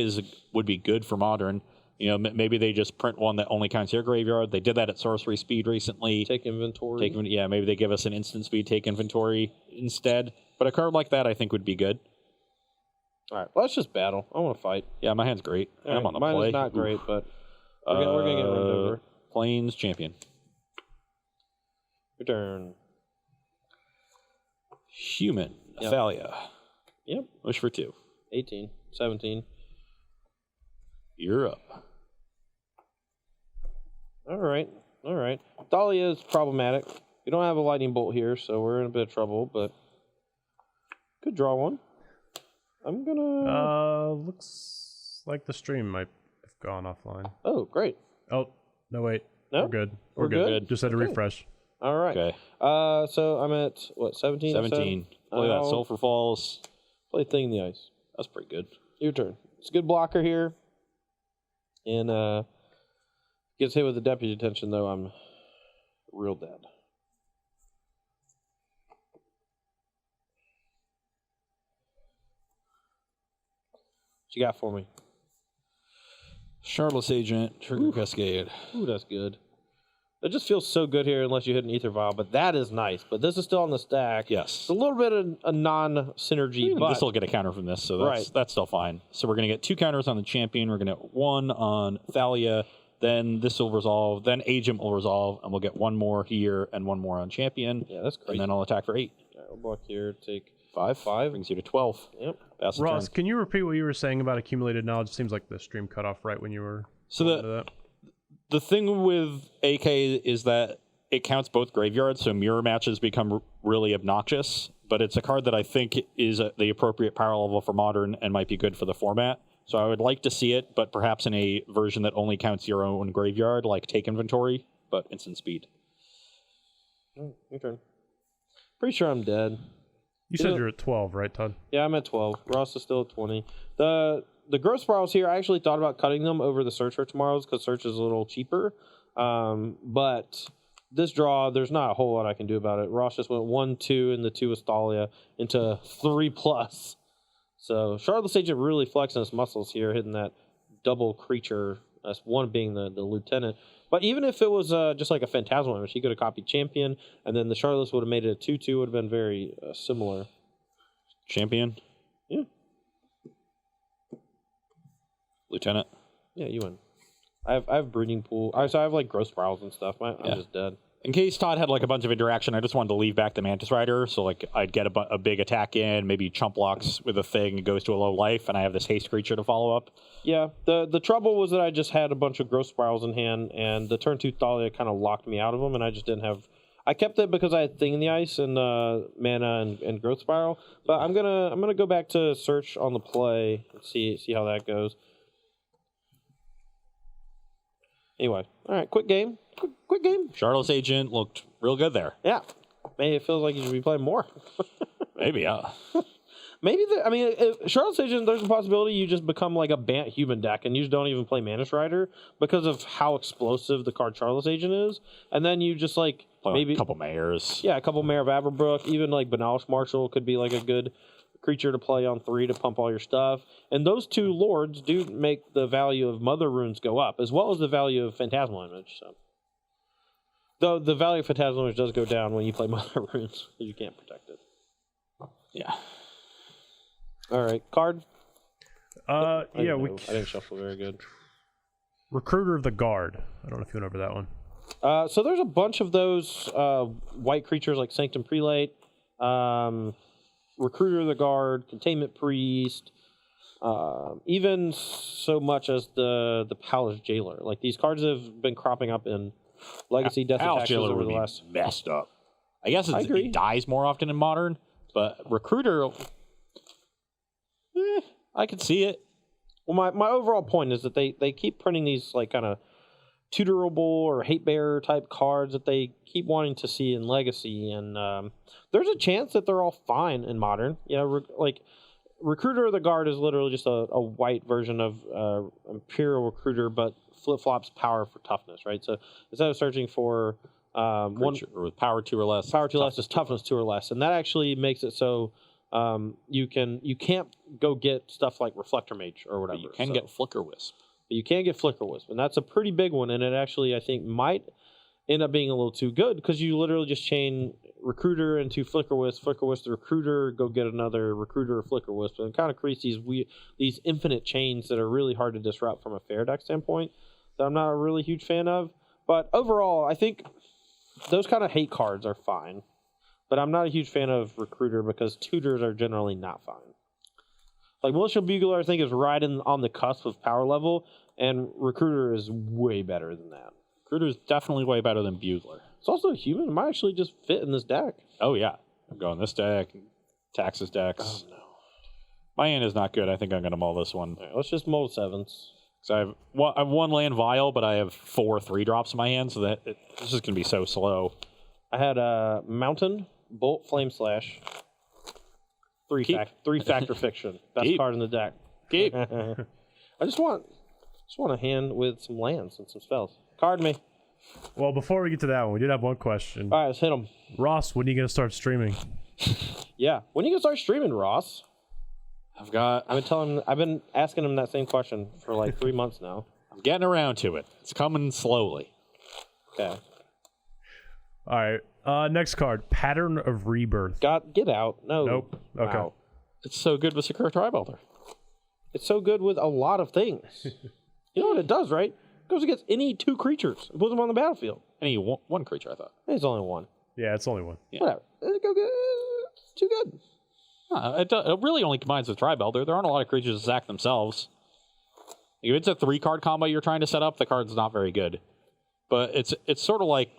would be good for Modern. Maybe they just print one that only counts your graveyard. They did that at Sorcery Speed recently. Take inventory. Maybe they give us an instant speed, take inventory instead. But a card like that, I think, would be good. All right, let's just battle. I want to fight. Yeah, my hand's great. Right, I'm on the mine play. Is not great, but we're gonna get run over. Plains Champion. Return. Human. Yep. Thalia. Yep. Wish for 2. 18. 17. You're up. All right. Dahlia is problematic. We don't have a lightning bolt here, so we're in a bit of trouble, but could draw one. I'm gonna... Looks like the stream might have gone offline. Oh, great. Oh, no, wait. No? We're good. We're good? Just had to refresh. All right. Okay. So I'm at, what, 17? 17. Look at that. Sulfur Falls. Play Thing in the Ice. That's pretty good. Your turn. It's a good blocker here. And gets hit with the deputy detention, though. I'm real dead. What you got for me? Charlotte's Agent, Trigger Cascade. Ooh, that's good. It just feels so good here unless you hit an Ether Vial, but that is nice. But this is still on the stack. Yes. It's a little bit of a non-synergy, but This will get a counter from this, so that's still fine. So we're going to get 2 counters on the champion. We're going to get 1 on Thalia. Then this will resolve. Then Agent will resolve, and we'll get 1 more here and 1 more on champion. Yeah, that's crazy. And then I'll attack for 8. All right, we'll block here, take 5. Brings you to 12. Yep. Pass the Ross, turn. can you repeat what you were saying about accumulated knowledge? Seems like the stream cut off right when you were. So the thing with AK is that it counts both graveyards, so mirror matches become really obnoxious. But it's a card that I think is the appropriate power level for Modern and might be good for the format. So I would like to see it, but perhaps in a version that only counts your own graveyard, like Take Inventory, but instant speed. Your turn. Pretty sure I'm dead. You said you're at 12, right, Todd? Yeah, I'm at 12. Ross is still at 20. The growth spirals here, I actually thought about cutting them over the search for tomorrow's because search is a little cheaper. But this draw, there's not a whole lot I can do about it. Ross just went 1-2 and the 2 with Thalia into 3+. So Charlotte's Agent really flexing his muscles here, hitting that double creature. That's 1 being the lieutenant. But even if it was just like a Phantasmal Image, he could have copied Champion, and then the Charlottes would have made it a 2-2, would have been very similar. Champion? Yeah. Lieutenant? Yeah, you win. I have Breeding Pool. So I have like Growth Spirals and stuff. I'm just dead. In case Todd had like a bunch of interaction, I just wanted to leave back the Mantis Rider. So like I'd get a big attack in, maybe chump blocks with a thing, it goes to a low life, and I have this haste creature to follow up. Yeah, the trouble was that I just had a bunch of Growth Spirals in hand, and the turn 2 Thalia kind of locked me out of them, and I just didn't have... I kept it because I had Thing in the Ice and mana and Growth Spiral, but I'm gonna go back to search on the play and see how that goes. Anyway, all right, quick game. Quick game. Charlotte's Agent looked real good there. Yeah. Maybe it feels like you should be playing more. Maybe, yeah. Maybe, Charlotte's Agent, there's a possibility you just become like a Bant human deck and you just don't even play Mantis Rider because of how explosive the card Charlotte's Agent is. And then you just like, maybe a couple mayors. Yeah, a couple Mayor of Averbrook. Even like Banalish Marshal could be like a good creature to play on 3 to pump all your stuff. And those 2 lords do make the value of Mother Runes go up, as well as the value of Phantasmal Image. So, though the value of Phantasmal Image does go down when you play Mother Runes, because you can't protect it. Yeah. All right, card. I didn't shuffle very good. Recruiter of the Guard. I don't know if you went over that one. So there's a bunch of those white creatures like Sanctum Prelate, Recruiter of the Guard, Containment Priest, even so much as the Palace Jailer. Like these cards have been cropping up in Legacy Death Palace Attacks Jailer over would the be last. messed up. I guess it dies more often in Modern, but Recruiter, I could see it. Well, my overall point is that they keep printing these like kind of tutorable or hate bearer type cards that they keep wanting to see in Legacy, and there's a chance that they're all fine in Modern. You know, like Recruiter of the Guard is literally just a white version of Imperial Recruiter, but flip flops power for toughness, right? So instead of searching for one with power 2 or less, power 2 less is toughness 2 or less, and that actually makes it so you can't go get stuff like Reflector Mage or whatever. But you can get Flicker Wisp. You can get Flicker Wisp, and that's a pretty big one, and it actually, I think, might end up being a little too good, because you literally just chain Recruiter into Flicker Wisp the Recruiter, go get another Recruiter or Flicker Wisp, and it kind of creates these infinite chains that are really hard to disrupt from a fair deck standpoint that I'm not a really huge fan of. But overall, I think those kind of hate cards are fine, but I'm not a huge fan of Recruiter because tutors are generally not fine. Like Militia Bugler, I think, is right on the cusp of power level, and Recruiter is way better than that. Recruiter is definitely way better than Bugler. It's also a human. It might actually just fit in this deck. Oh, yeah. I'm going this deck, Taxes decks. Oh, no. My hand is not good. I think I'm going to mull this one. All right, let's just mull 7s. So I have one land vial, but I have 4 3-drops in my hand, so this is gonna be so slow. I had a Mountain, Bolt, Flame Slash, 3-factor Fiction. Best Keep. card in the deck. Keep. I just want a hand with some lands and some spells. Card me. Well, before we get to that one, we did have one question. All right, let's hit them. Ross, when are you going to start streaming? Yeah, when are you gonna start streaming, Ross? I've been asking him that same question for like 3 months now. I'm getting around to it. It's coming slowly. Okay. All right. Next card, Pattern of Rebirth. Get out. No. Nope. Okay. Wow. It's so good with Sakura Tribe-Elder. It's so good with a lot of things. You know what it does, right? It goes against any 2 creatures. It puts them on the battlefield. Any one creature, I thought. It's only 1. Yeah, it's only 1. Yeah. Whatever. It's too good. It really only combines with Tribe-Elder. There aren't a lot of creatures that sack themselves. If it's a 3-card combo you're trying to set up, the card's not very good. But it's sort of like...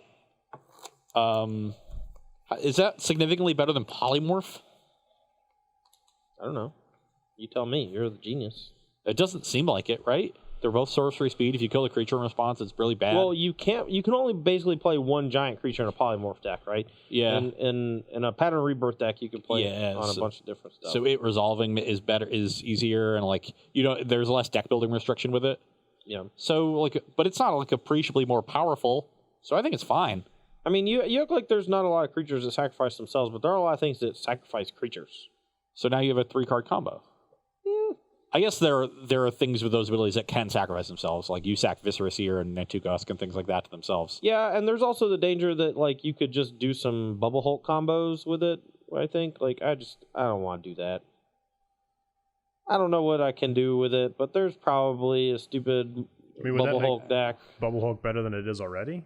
is that significantly better than Polymorph? I don't know. You tell me. You're the genius. It doesn't seem like it, right? They're both sorcery speed. If you kill the creature in response, it's really bad. Well, you can only basically play 1 giant creature in a polymorph deck, right? Yeah. In a Pattern of Rebirth deck, you can play on a bunch of different stuff. So it resolving is easier, and like there's less deck building restriction with it. Yeah. So but it's not like appreciably more powerful. So I think it's fine. I mean, you act like there's not a lot of creatures that sacrifice themselves, but there are a lot of things that sacrifice creatures. So now you have a 3-card combo. I guess there are things with those abilities that can sacrifice themselves, like you sack Viscerous Ear and Nantugusk and things like that to themselves. Yeah, and there's also the danger that like you could just do some Bubble Hulk combos with it. I think I don't want to do that. I don't know what I can do with it, but there's probably a stupid Bubble Hulk deck. Bubble Hulk better than it is already?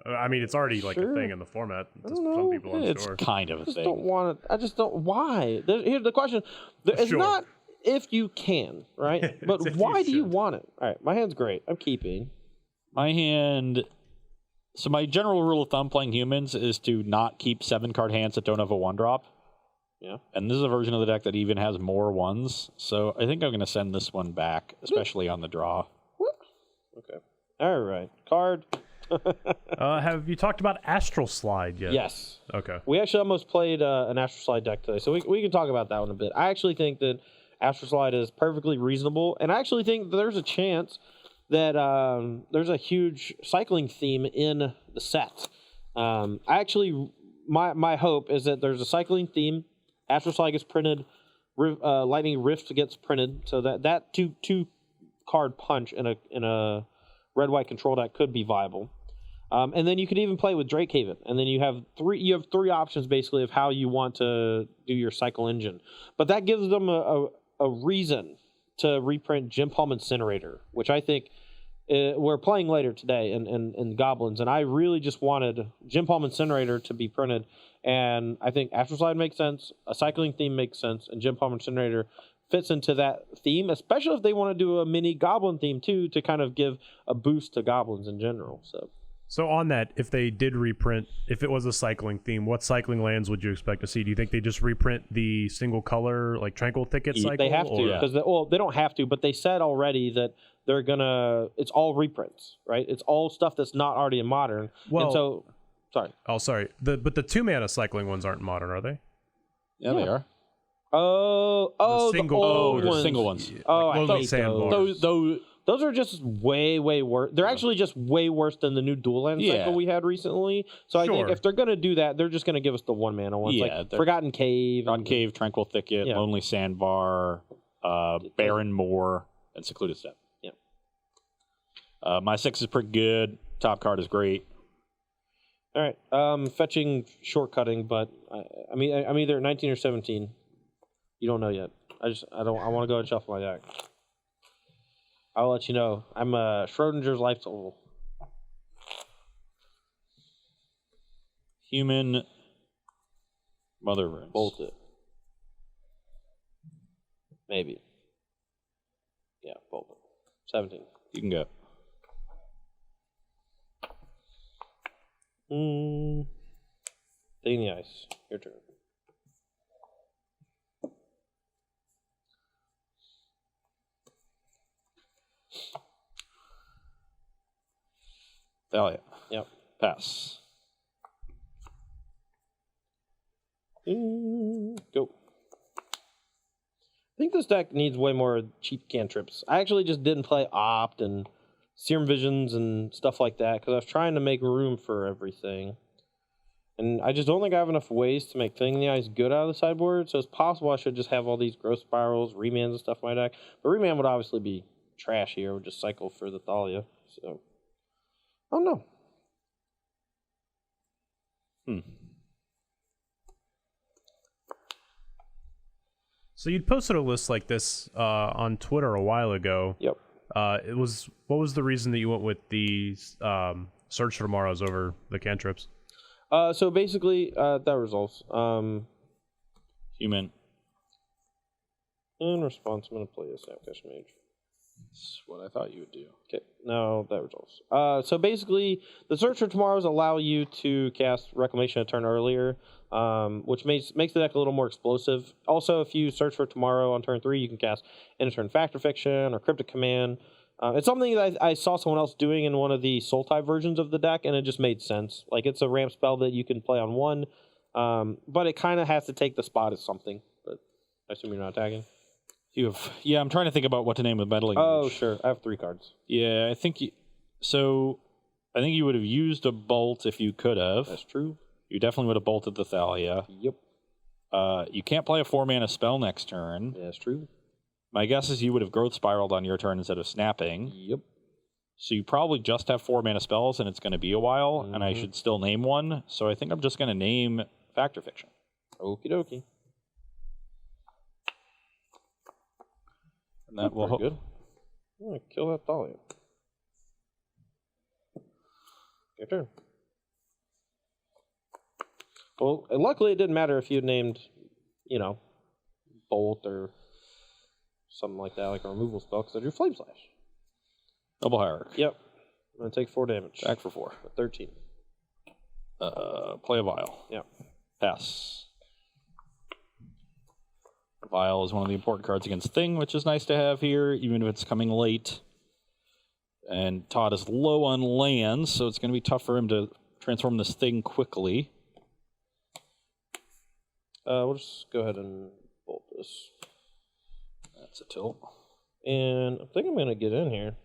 I mean, it's already like a thing in the format. Some people aren't sure. It's kind of a thing. Don't want it. I just don't. Why? Here's the question. It's not if you can, right? But why do you want it? All right, my hand's great. I'm keeping. My hand... So my general rule of thumb playing humans is to not keep 7-card hands that don't have a 1-drop. Yeah. And this is a version of the deck that even has more 1s. So I think I'm going to send this one back, especially on the draw. Okay. All right. Card. Have you talked about Astral Slide yet? Yes. Okay. We actually almost played an Astral Slide deck today, so we can talk about that one a bit. I actually think that Astral Slide is perfectly reasonable, and I actually think that there's a chance that there's a huge cycling theme in the set. My hope is that there's a cycling theme. Astral Slide gets printed. Lightning Rift gets printed, so that two card punch in a red-white control deck could be viable. And then you could even play with Drake Haven, and then you have three options basically of how you want to do your cycle engine. But that gives them a reason to reprint Jim Palm Incinerator, which I think we're playing later today in Goblins, and I really just wanted Jim Palm Incinerator to be printed, and I think Astral Slide makes sense, a cycling theme makes sense, and Jim Palm Incinerator fits into that theme, especially if they want to do a mini Goblin theme too, to kind of give a boost to Goblins in general. So on that, if they did reprint, if it was a cycling theme, what cycling lands would you expect to see? Do you think they just reprint the single color, like Tranquil Thicket cycle? They have to, because they don't have to, but they said already that they're gonna. It's all reprints, right? It's all stuff that's not already in Modern. Well, and so, sorry. Oh, sorry. But the 2-mana cycling ones aren't Modern, are they? Yeah, they are. The single ones. Oh, like I hate those. Those are just way worse. They're actually just way worse than the new dual land cycle we had recently. So I think if they're going to do that, they're just going to give us the 1-mana ones. like Forgotten Cave. Tranquil Thicket, Lonely Sandbar, Barren Moor, and Secluded Step. Yeah. My 6 is pretty good. Top card is great. All right. Fetching, shortcutting, but I'm either at 19 or 17. You don't know yet. I want to go and shuffle my deck. I'll let you know. I'm Schrodinger's life total. Human Mother Runes. Bolt it. Maybe. Yeah, bolt it. 17. You can go. Taking the ice. Your turn. Thalia. Yep. Pass. Go. I think this deck needs way more cheap cantrips. I actually just didn't play Opt and Serum Visions and stuff like that because I was trying to make room for everything. And I just don't think I have enough ways to make Thing in the Ice good out of the sideboard, so it's possible I should just have all these Growth Spirals, Remands, and stuff in my deck. But Remand would obviously be trash here. I would just cycle for the Thalia. So, I don't know. So you'd posted a list like this on Twitter a while ago. Yep. What was the reason that you went with the Search for Tomorrows over the cantrips? So basically, that resolves. Human. In response, I'm going to play a Snapcaster Mage. That's what I thought you would do. Okay, now that resolves. So basically, the Search for Tomorrows allow you to cast Reclamation a turn earlier, which makes the deck a little more explosive. Also, if you search for Tomorrow on turn 3, you can cast End of Turn Fact or Fiction or Cryptic Command. It's something that I saw someone else doing in one of the Soul type versions of the deck, and it just made sense. Like, it's a ramp spell that you can play on one, but it kind of has to take the spot as something. But I assume you're not attacking. Yeah, I'm trying to think about what to name the meddling. Oh, mage. sure. I have 3 cards. Yeah, I think you would have used a bolt if you could have. That's true. You definitely would have bolted the Thalia. Yep. You can't play a 4-mana spell next turn. That's true. My guess is you would have Growth Spiraled on your turn instead of snapping. Yep. So you probably just have 4-mana spells, and it's going to be a while, and I should still name one. So I think I'm just going to name Fact or Fiction. Okie dokie. And that will good. I'm going to kill that Thalia. Your turn. Well, and luckily it didn't matter if you had named, Bolt or something like that, like a removal spell, because I drew Flame Slash. Double Hierarch. Yep. I'm going to take 4 damage. Back for 4. 13. Play a Vial. Yep. Pass. Vial is one of the important cards against Thing, which is nice to have here, even if it's coming late. And Todd is low on lands, so it's going to be tough for him to transform this Thing quickly. We'll just go ahead and bolt this. That's a tilt. And I think I'm going to get in here.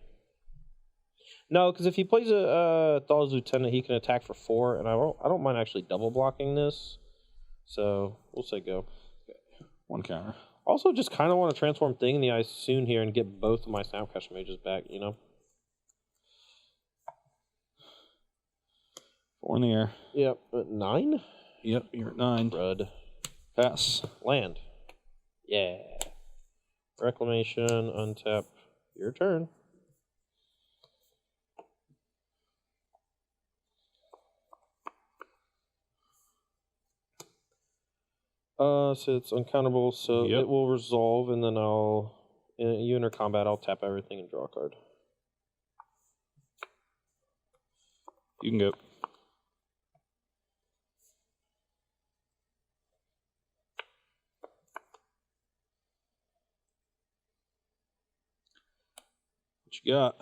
No, because if he plays a Thalia's Lieutenant, he can attack for 4, and I don't mind actually double blocking this. So we'll say go. 1 counter. Also, just kind of want to transform Thing in the Ice soon here and get both of my Snapcaster Mages back, 4 in the air. Yep. 9? Yep, you're at 9. Crud. Pass. Land. Yeah. Reclamation, untap. Your turn. So it's uncountable, so it will resolve, and then you enter combat, I'll tap everything and draw a card. You can go. What you got?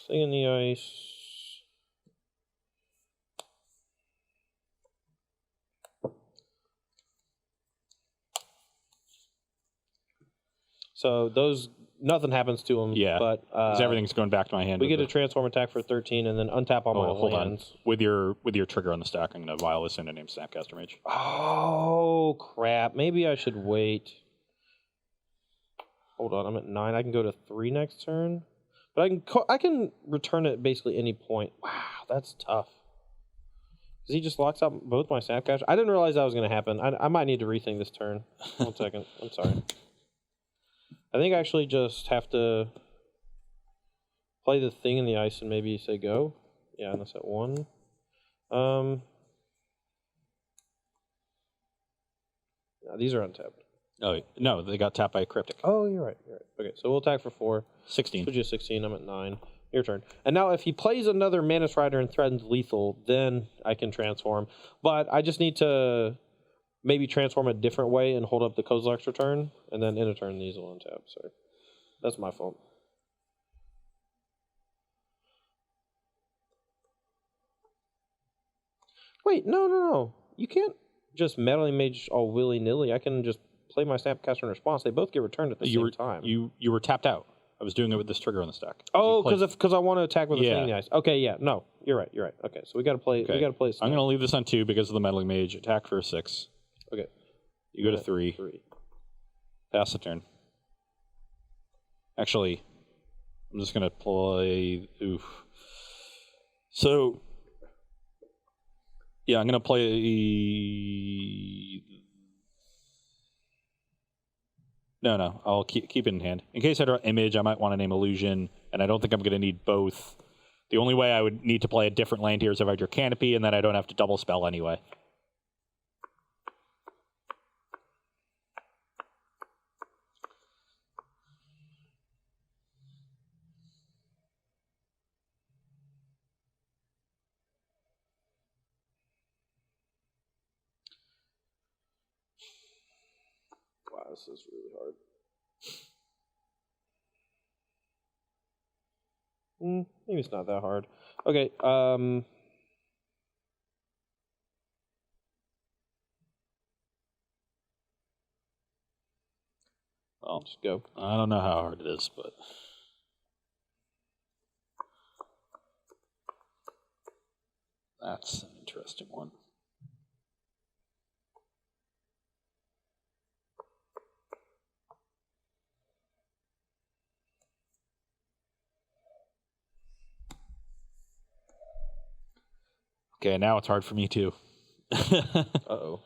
Thing in the Ice. So those, nothing happens to them. Yeah, but because everything's going back to my hand. We get a transform attack for 13, and then untap all my hold lands. on. With your trigger on the stack, I'm going to vial this in and name Snapcaster Mage. Oh crap! Maybe I should wait. Hold on, I'm at 9. I can go to 3 next turn, but I can return it basically any point. Wow, that's tough. Because he just locks up both my Snapcaster. I didn't realize that was going to happen. I might need to rethink this turn. 1 second. I'm sorry. I think I actually just have to play the Thing in the Ice and maybe say go. Yeah, and that's at 1. No, these are untapped. Oh, no, they got tapped by a Cryptic. Oh, you're right. Okay, so we'll attack for 4. 16. Switch you 16. I'm at 9. Your turn. And now if he plays another Manus Rider and threatens lethal, then I can transform. But I just need to maybe transform a different way and hold up the Kozilek's return, and then in a turn these will untap. Sorry. That's my fault. Wait, no. You can't just meddling mage all willy-nilly. I can just play my Snapcaster in response. They both get returned at the same time. You were tapped out. I was doing it with this trigger on the stack. Oh, because I want to attack with a flaming ice. Okay, yeah, no, you're right. Okay, so we got to play. Okay. We got to play. I'm going to leave this on 2 because of the meddling mage. Attack for a 6. Okay. You go to 3. Pass the turn. Actually, I'm just going to play... Oof. So, yeah, I'm going to play... No, I'll keep it in hand. In case I draw Image, I might want to name Illusion, and I don't think I'm going to need both. The only way I would need to play a different land here is if I draw Canopy, and then I don't have to double spell anyway. Wow, this is really hard. Maybe it's not that hard. Okay, Well, just go. I don't know how hard it is, but... That's an interesting one. Okay, now it's hard for me too. Uh-oh.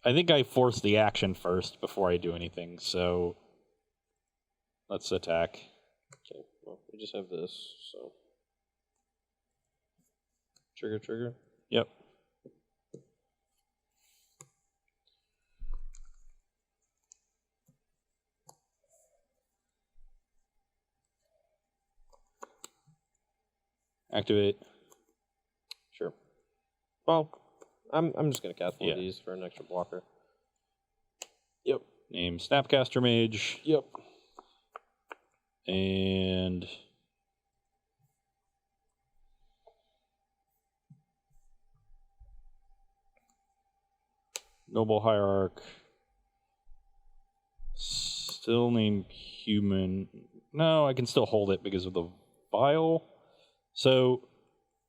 I think I force the action first before I do anything, so let's attack. Okay, well, we just have this, so... Trigger. Yep. Activate. Sure. Well, I'm just gonna cast one of Yeah. these for an extra blocker. Yep. Name Snapcaster Mage. Yep. And Noble Hierarch. Still name Human. No, I can still hold it because of the Vial. So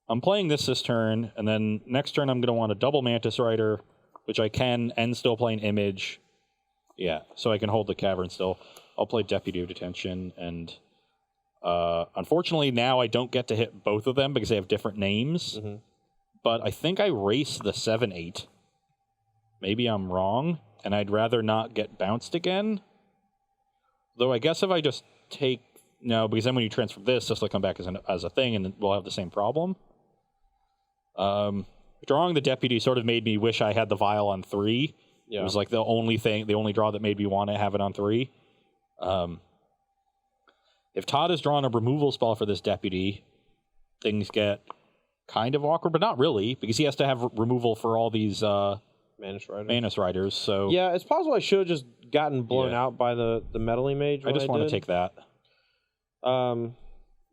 I'm playing this turn, and then next turn I'm going to want a double Mantis Rider, which I can, and still play an Image. Yeah, so I can hold the Cavern still. I'll play Deputy of Detention, and unfortunately now I don't get to hit both of them because they have different names. Mm-hmm. But I think I race the 7/8. Maybe I'm wrong, and I'd rather not get bounced again. Though I guess if I just take... No, because then when you transfer this will come back as a thing, and we'll have the same problem. Drawing the Deputy sort of made me wish I had the Vial on 3. Yeah. It was like the only draw that made me want to have it on 3. If Todd has drawn a removal spell for this Deputy, things get kind of awkward, but not really, because he has to have removal for all these Manus Riders. So yeah, it's possible I should have just gotten blown out by the meddling mage. I just want to take that.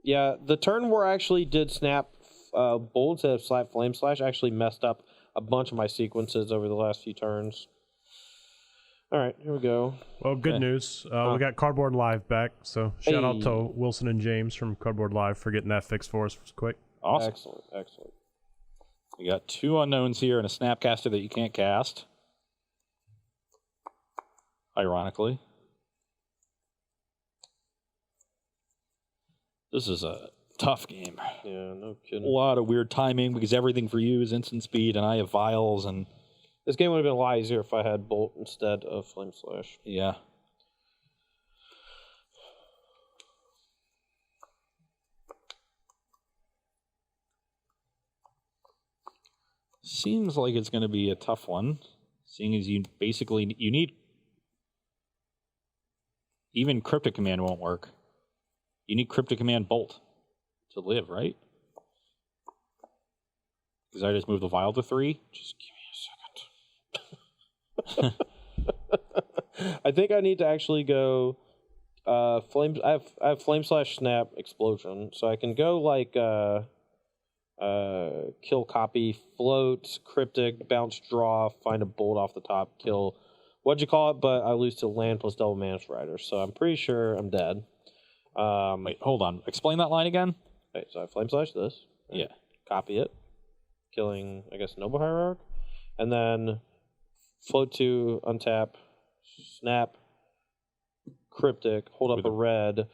Yeah, the turn where I actually did snap bolt instead of slap flame slash actually messed up a bunch of my sequences over the last few turns. All right, here we go. Well, good news. We got Cardboard Live back, so shout out Hey. to Wilson and James from Cardboard Live for getting that fixed for us quick. Awesome. Excellent. We got 2 unknowns here and a Snapcaster that you can't cast. Ironically. This is a tough game. Yeah, no kidding. A lot of weird timing because everything for you is instant speed and I have vials and... This game would have been a lot easier if I had bolt instead of flame slash. Yeah. Seems like it's going to be a tough one, seeing as you need... Even Cryptic Command won't work. You need Cryptic Command Bolt to live, right? Because I just moved the Vial to 3. Just give me a second. I think I need to actually go Flames. I have flame slash snap explosion, so I can go like kill copy, float, cryptic, bounce, draw, find a bolt off the top, kill. What'd you call it? But I lose to land plus double mana strider, so I'm pretty sure I'm dead. Wait, hold on. Explain that line again. Okay, so I flame slash this. Right? Yeah. Copy it, killing I guess Noble Hierarch, and then float to untap, snap, cryptic, hold up a red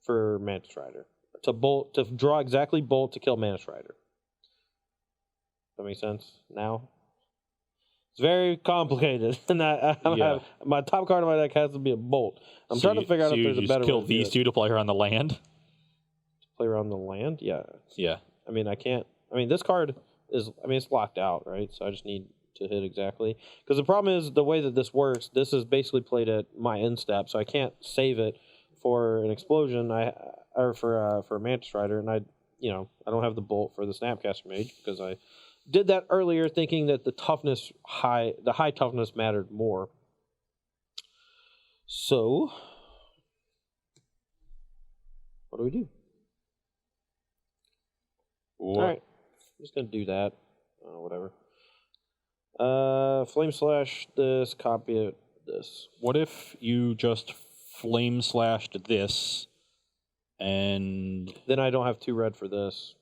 for Mana Strider to draw exactly bolt to kill Mana Strider. That makes sense now. It's very complicated, and have, my top card of my deck has to be a bolt. I'm trying to figure out if there's a better way kill to do these it. two to play her on the land. Play around the land, yeah. Yeah. I mean, I can't. I mean, this card is. I mean, it's locked out, right? So I just need to hit exactly. Because the problem is the way that this works. This is basically played at my end step, so I can't save it for an explosion. Or for a Manta Strider, and I don't have the bolt for the Snapcaster Mage because I did that earlier, thinking that the high toughness mattered more. So, what do we do? All right, I'm just gonna do that. Whatever. Flame slash this, copy it, this. What if you just flame slashed this, and then I don't have 2 red for this.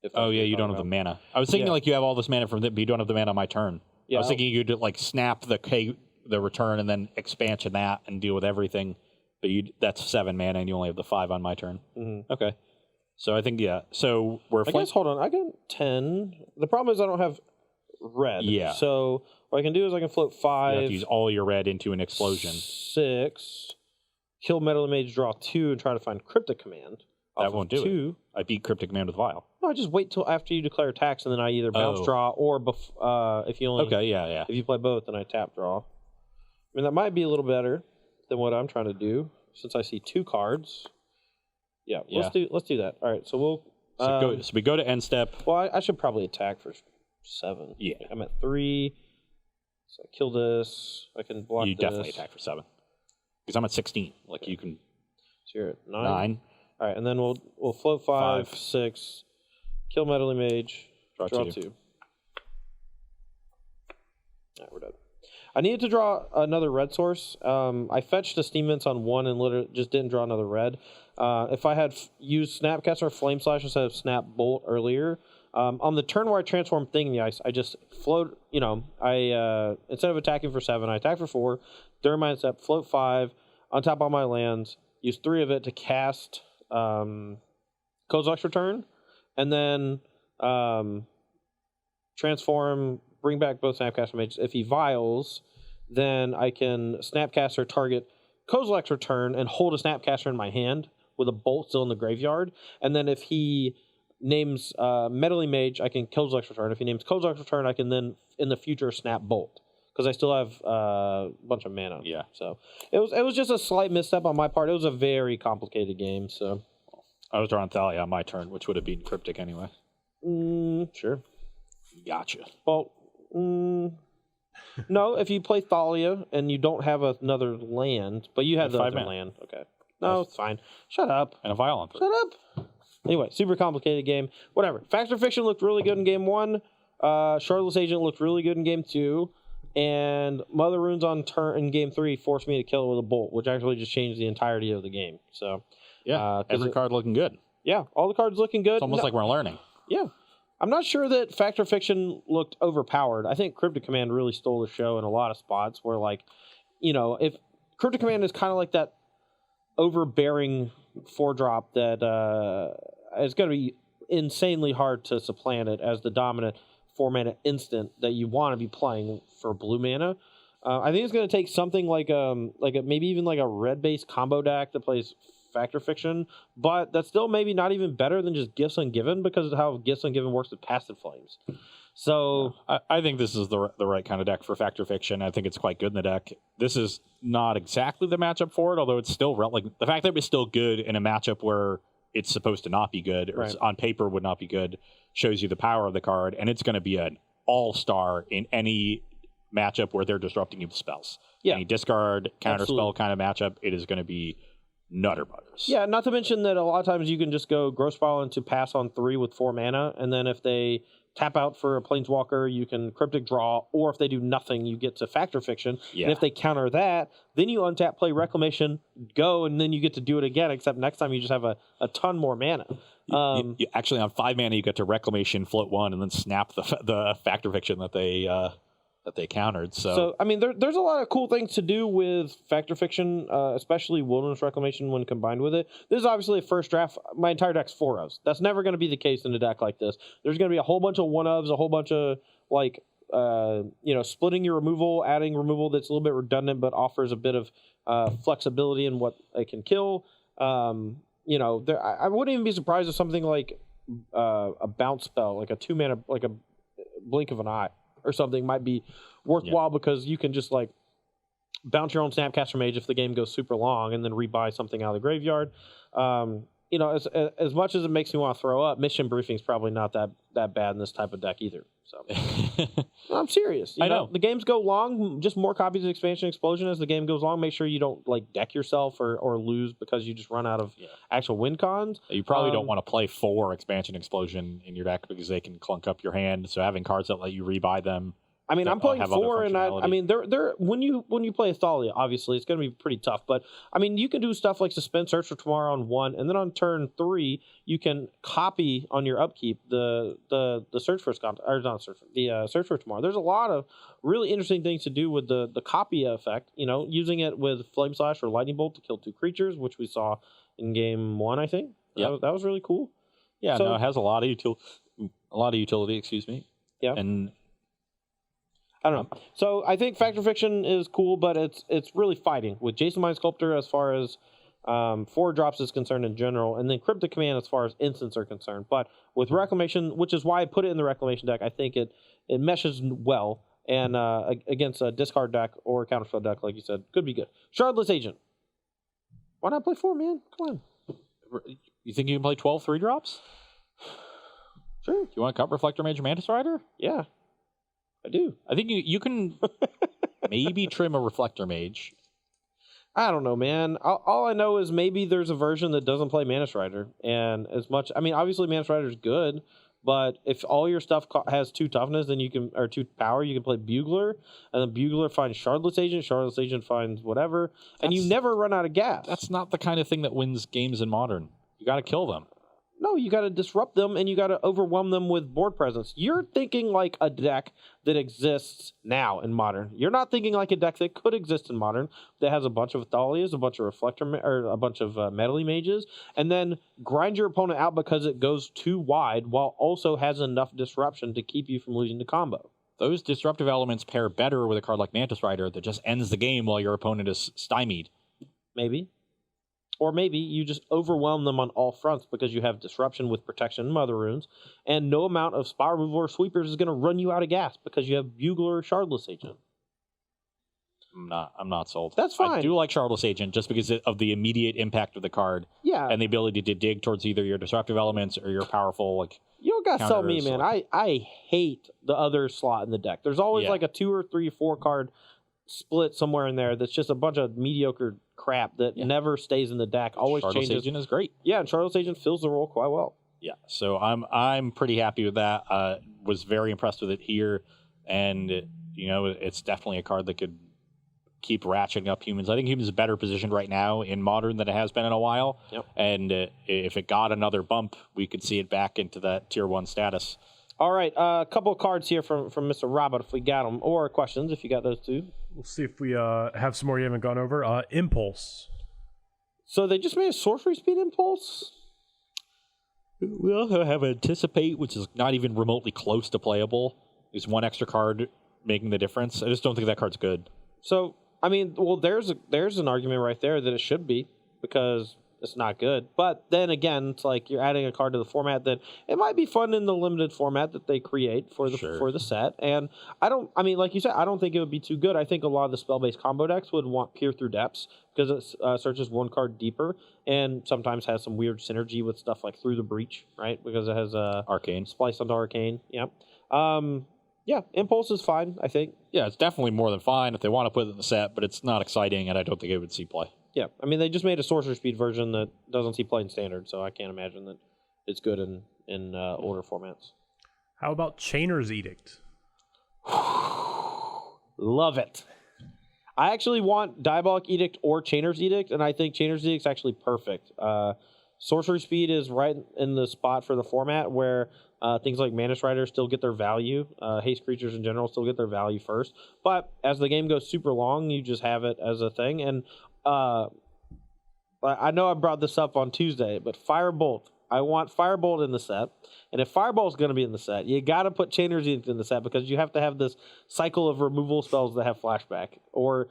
You don't have the mana. I was thinking like you have all this mana from that, but you don't have the mana on my turn. Yeah, I was thinking you could like snap the return and then expansion that and deal with everything. But that's 7 mana, and you only have the 5 on my turn. Mm-hmm. Okay. So I think So we're. I guess hold on. I got 10. The problem is I don't have red. Yeah. So what I can do is I can float 5. You have to use all your red into an explosion. 6. Kill Metal Mage, draw 2, and try to find Cryptic Command. That won't do 2. it. I beat Cryptic Command with Vial. No, I just wait till after you declare attacks, and then I either bounce draw or if you only. Okay. Yeah. If you play both, then I tap draw. I mean, that might be a little better than what I'm trying to do since I see 2 cards. Yeah. Let's do that. All right. So we'll. So we go to end step. Well, I should probably attack for 7. Yeah. I'm at 3. So I kill this. I can block You this. definitely attack for 7. Because I'm at 16. Like you can. So you're at 9. 9. All right, and then we'll float 5, 6, kill Metal Mage, draw 2. All right, we're done. I needed to draw another red source. I fetched a Steam Vents on 1 and literally just didn't draw another red. If I had used Snapcaster or Flame Slash instead of Snap Bolt earlier, on the turn where I transform Thing in the Ice, I just float. I instead of attacking for 7, I attack for 4. During my step, float 5, untap all my lands, use 3 of it to cast Kozilek's Return, and then transform, bring back both Snapcaster Mages. If he vials, then I can Snapcaster target Kozilek's Return and hold a Snapcaster in my hand with a bolt still in the graveyard. And then if he names Meddling Mage, I can Kozilek's Return. If he names Kozilek's Return, I can then in the future snap Bolt because I still have a bunch of mana. Yeah. So it was just a slight misstep on my part. It was a very complicated game. So I was drawing Thalia on my turn, which would have beaten Cryptic anyway. Sure. Gotcha. Well, no. If you play Thalia and you don't have another land, but you have the 5 other mana. land, okay. No, it's fine. Shut up. And a Vial on 3. Shut up. Anyway, super complicated game. Whatever. Factor Fiction looked really good in game 1. Charlotte's Agent looked really good in game 2. And Mother Runes on turn in game 3 forced me to kill it with a bolt, which actually just changed the entirety of the game. So Yeah, every card looking good. yeah, all the cards looking good. It's almost like we're learning. Yeah. I'm not sure that Factor Fiction looked overpowered. I think Cryptic Command really stole the show in a lot of spots where, like, if Cryptic Command is kind of like that overbearing 4-drop that is going to be insanely hard to supplant it as the dominant 4-mana instant that you want to be playing for blue mana. I think it's going to take something like maybe even like a red-based combo deck that plays Factor Fiction, but that's still maybe not even better than just Gifts Ungiven because of how Gifts Ungiven works with Passive Flames. So I think this is the right kind of deck for Factor Fiction. I think it's quite good in the deck. This is not exactly the matchup for it, although it's still like the fact that it's still good in a matchup where it's supposed to not be good or Right. on paper would not be good shows you the power of the card, and it's going to be an all-star in any matchup where they're disrupting you with spells. Yeah. Any discard, counter Absolutely. spell kind of matchup, it is going to be Nutter butters. Yeah, not to mention that a lot of times you can just go Gross File into pass on 3 with 4 mana, and then if they tap out for a Planeswalker, you can Cryptic Draw, or if they do nothing, you get to Fact or Fiction. Yeah. And if they counter that, then you untap, play Reclamation, go, and then you get to do it again, except next time you just have a ton more mana. You actually, on 5 mana, you get to Reclamation, float 1, and then snap the Fact or Fiction that they countered. So I mean, there's a lot of cool things to do with Fact or Fiction, especially Wilderness Reclamation when combined with it. This is obviously a first draft. My entire deck's 4 ofs. That's never going to be the case in a deck like this. There's going to be a whole bunch of 1 ofs, a whole bunch of splitting your removal, adding removal that's a little bit redundant but offers a bit of flexibility in what it can kill. I wouldn't even be surprised if something like a bounce spell, like a 2 mana, like a blink of an eye or something might be worthwhile because you can just like bounce your own Snapcaster Mage if the game goes super long and then rebuy something out of the graveyard. As much as it makes me want to throw up, Mission Briefing is probably not that bad in this type of deck either. So I'm serious. I know. The games go long, just more copies of Expansion Explosion as the game goes long. Make sure you don't like deck yourself or lose because you just run out of actual win cons. You probably don't want to play 4 Expansion Explosion in your deck because they can clunk up your hand. So having cards that let you rebuy them. I mean, I'm playing 4, and I mean, they're when you play Thalia, obviously it's going to be pretty tough. But I mean, you can do stuff like suspend Search for Tomorrow on 1, and then on turn 3, you can copy on your upkeep the Search for Search for Tomorrow. There's a lot of really interesting things to do with the copy effect. Using it with Flame Slash or Lightning Bolt to kill 2 creatures, which we saw in game 1, I think. Yeah, that was really cool. Yeah, it has a lot of utility. Excuse me. Yeah, and I don't know. So I think Fact or Fiction is cool, but it's really fighting with Jason Mind Sculptor as far as 4 drops is concerned in general, and then Cryptic Command as far as instants are concerned. But with Reclamation, which is why I put it in the Reclamation deck, I think it meshes well, and against a discard deck or a counterspell deck, like you said, could be good. Shardless Agent. Why not play 4, man? Come on. You think you can play 12 3-drops? Sure. Do you want to cut Reflector Mage Mantis Rider? Yeah. I do. I think you can maybe trim a Reflector Mage. I don't know, man. All I know is maybe there's a version that doesn't play Mantis Rider. And obviously Mantis Rider is good, but if all your stuff has 2 toughness, then 2 power, you can play Bugler, and then Bugler finds Shardless Agent finds whatever, and you never run out of gas. That's not the kind of thing that wins games in Modern. You got to kill them. No, you got to disrupt them, and you got to overwhelm them with board presence. You're thinking like a deck that exists now in Modern. You're not thinking like a deck that could exist in Modern that has a bunch of Thalias, a bunch of or a bunch of Meddly Mages, and then grind your opponent out because it goes too wide, while also has enough disruption to keep you from losing the combo. Those disruptive elements pair better with a card like Mantis Rider that just ends the game while your opponent is stymied. Maybe. Or maybe you just overwhelm them on all fronts because you have disruption with protection and Mother Runes, and no amount of spell removal or sweepers is going to run you out of gas because you have Bugler or Shardless Agent. I'm not sold. That's fine. I do like Shardless Agent just because of the immediate impact of the card. Yeah. And the ability to dig towards either your disruptive elements or your powerful You don't got to sell me, man. I hate the other slot in the deck. There's always like a 2 or 3 or 4 card split somewhere in there that's just a bunch of mediocre crap that never stays in the deck. Always Shardless changes. Agent is great. Yeah, and Shardless Agent fills the role quite well. Yeah, so I'm pretty happy with that. Was very impressed with it here, and it's definitely a card that could keep ratcheting up Humans. I think Humans is better positioned right now in Modern than it has been in a while. Yep. And if it got another bump, we could see it back into that Tier 1 status. All right, a couple of cards here from Mr. Robert, if we got them, or questions if you got those too. We'll see if we have some more you haven't gone over. Impulse. So they just made a sorcery speed Impulse? We also have Anticipate, which is not even remotely close to playable. There's 1 extra card making the difference. I just don't think that card's good. So, I mean, well, there's an argument right there that it should be, because it's not good. But then again, it's like you're adding a card to the format that it might be fun in the limited format that they create for the set. And like you said, I don't think it would be too good. I think a lot of the spell-based combo decks would want Peer Through Depths because it searches 1 card deeper and sometimes has some weird synergy with stuff like Through the Breach, right? Because it has Arcane. Splice onto Arcane. Yep. Yeah, Impulse is fine, I think. Yeah, it's definitely more than fine if they want to put it in the set, but it's not exciting, and I don't think it would see play. Yeah, I mean, they just made a sorcerer speed version that doesn't see play in standard, so I can't imagine that it's good in order formats. How about Chainer's Edict? Love it. I actually want Diabolic Edict or Chainer's Edict, and I think Chainer's Edict's actually perfect. Sorcery speed is right in the spot for the format where things like Mana Strider still get their value. Haste creatures in general still get their value first. But as the game goes super long, you just have it as a thing. And I know I brought this up on Tuesday, but Firebolt. I want Firebolt in the set. And if Firebolt's going to be in the set, you got to put Chainer's Edict in the set because you have to have this cycle of removal spells that have flashback. Or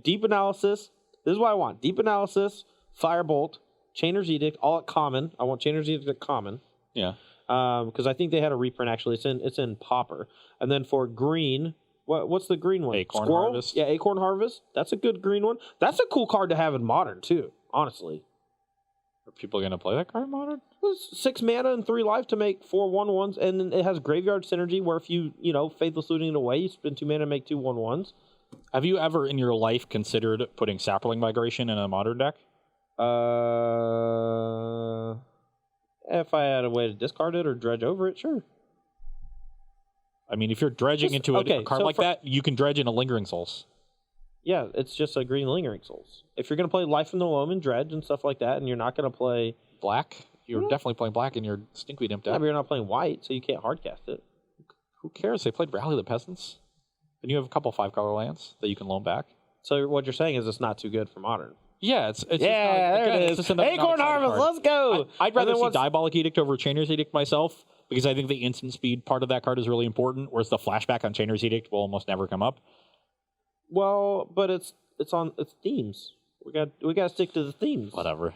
Deep Analysis. This is what I want. Deep Analysis, Firebolt, Chainer's Edict, all at common. I want Chainer's Edict at common. Yeah. Because I think they had a reprint actually. It's in Pauper. And then for green, what's the green one? Acorn Squirrel? Harvest. Yeah, Acorn Harvest. That's a good green one. That's a cool card to have in Modern too, honestly. Are people going to play that card in Modern? It's 6 mana and 3 life to make 4 1/1s, and then it has graveyard synergy where if you Faithless Looting it away, you spend 2 mana and make 2 1/1s. Have you ever in your life considered putting Sapling Migration in a Modern deck? If I had a way to discard it or dredge over it, sure. I mean, if you're dredging into a card like that, you can dredge into Lingering Souls. Yeah, it's just a green Lingering Souls. If you're going to play Life in the Loam and Dredge and stuff like that, and you're not going to play Black? You're definitely playing black in your Stinkweed Imp deck. Yeah, but you're not playing white, so you can't hardcast it. Who cares? They played Rally the Peasants. And you have a couple 5-color lands that you can loan back. So what you're saying is it's not too good for Modern. Yeah, it's just there it is. Acorn Harvest, let's go! I'd rather see Diabolic Edict over Chainer's Edict myself, because I think the instant speed part of that card is really important, whereas the flashback on Chainer's Edict will almost never come up. Well, but it's themes. We got to stick to the themes. Whatever.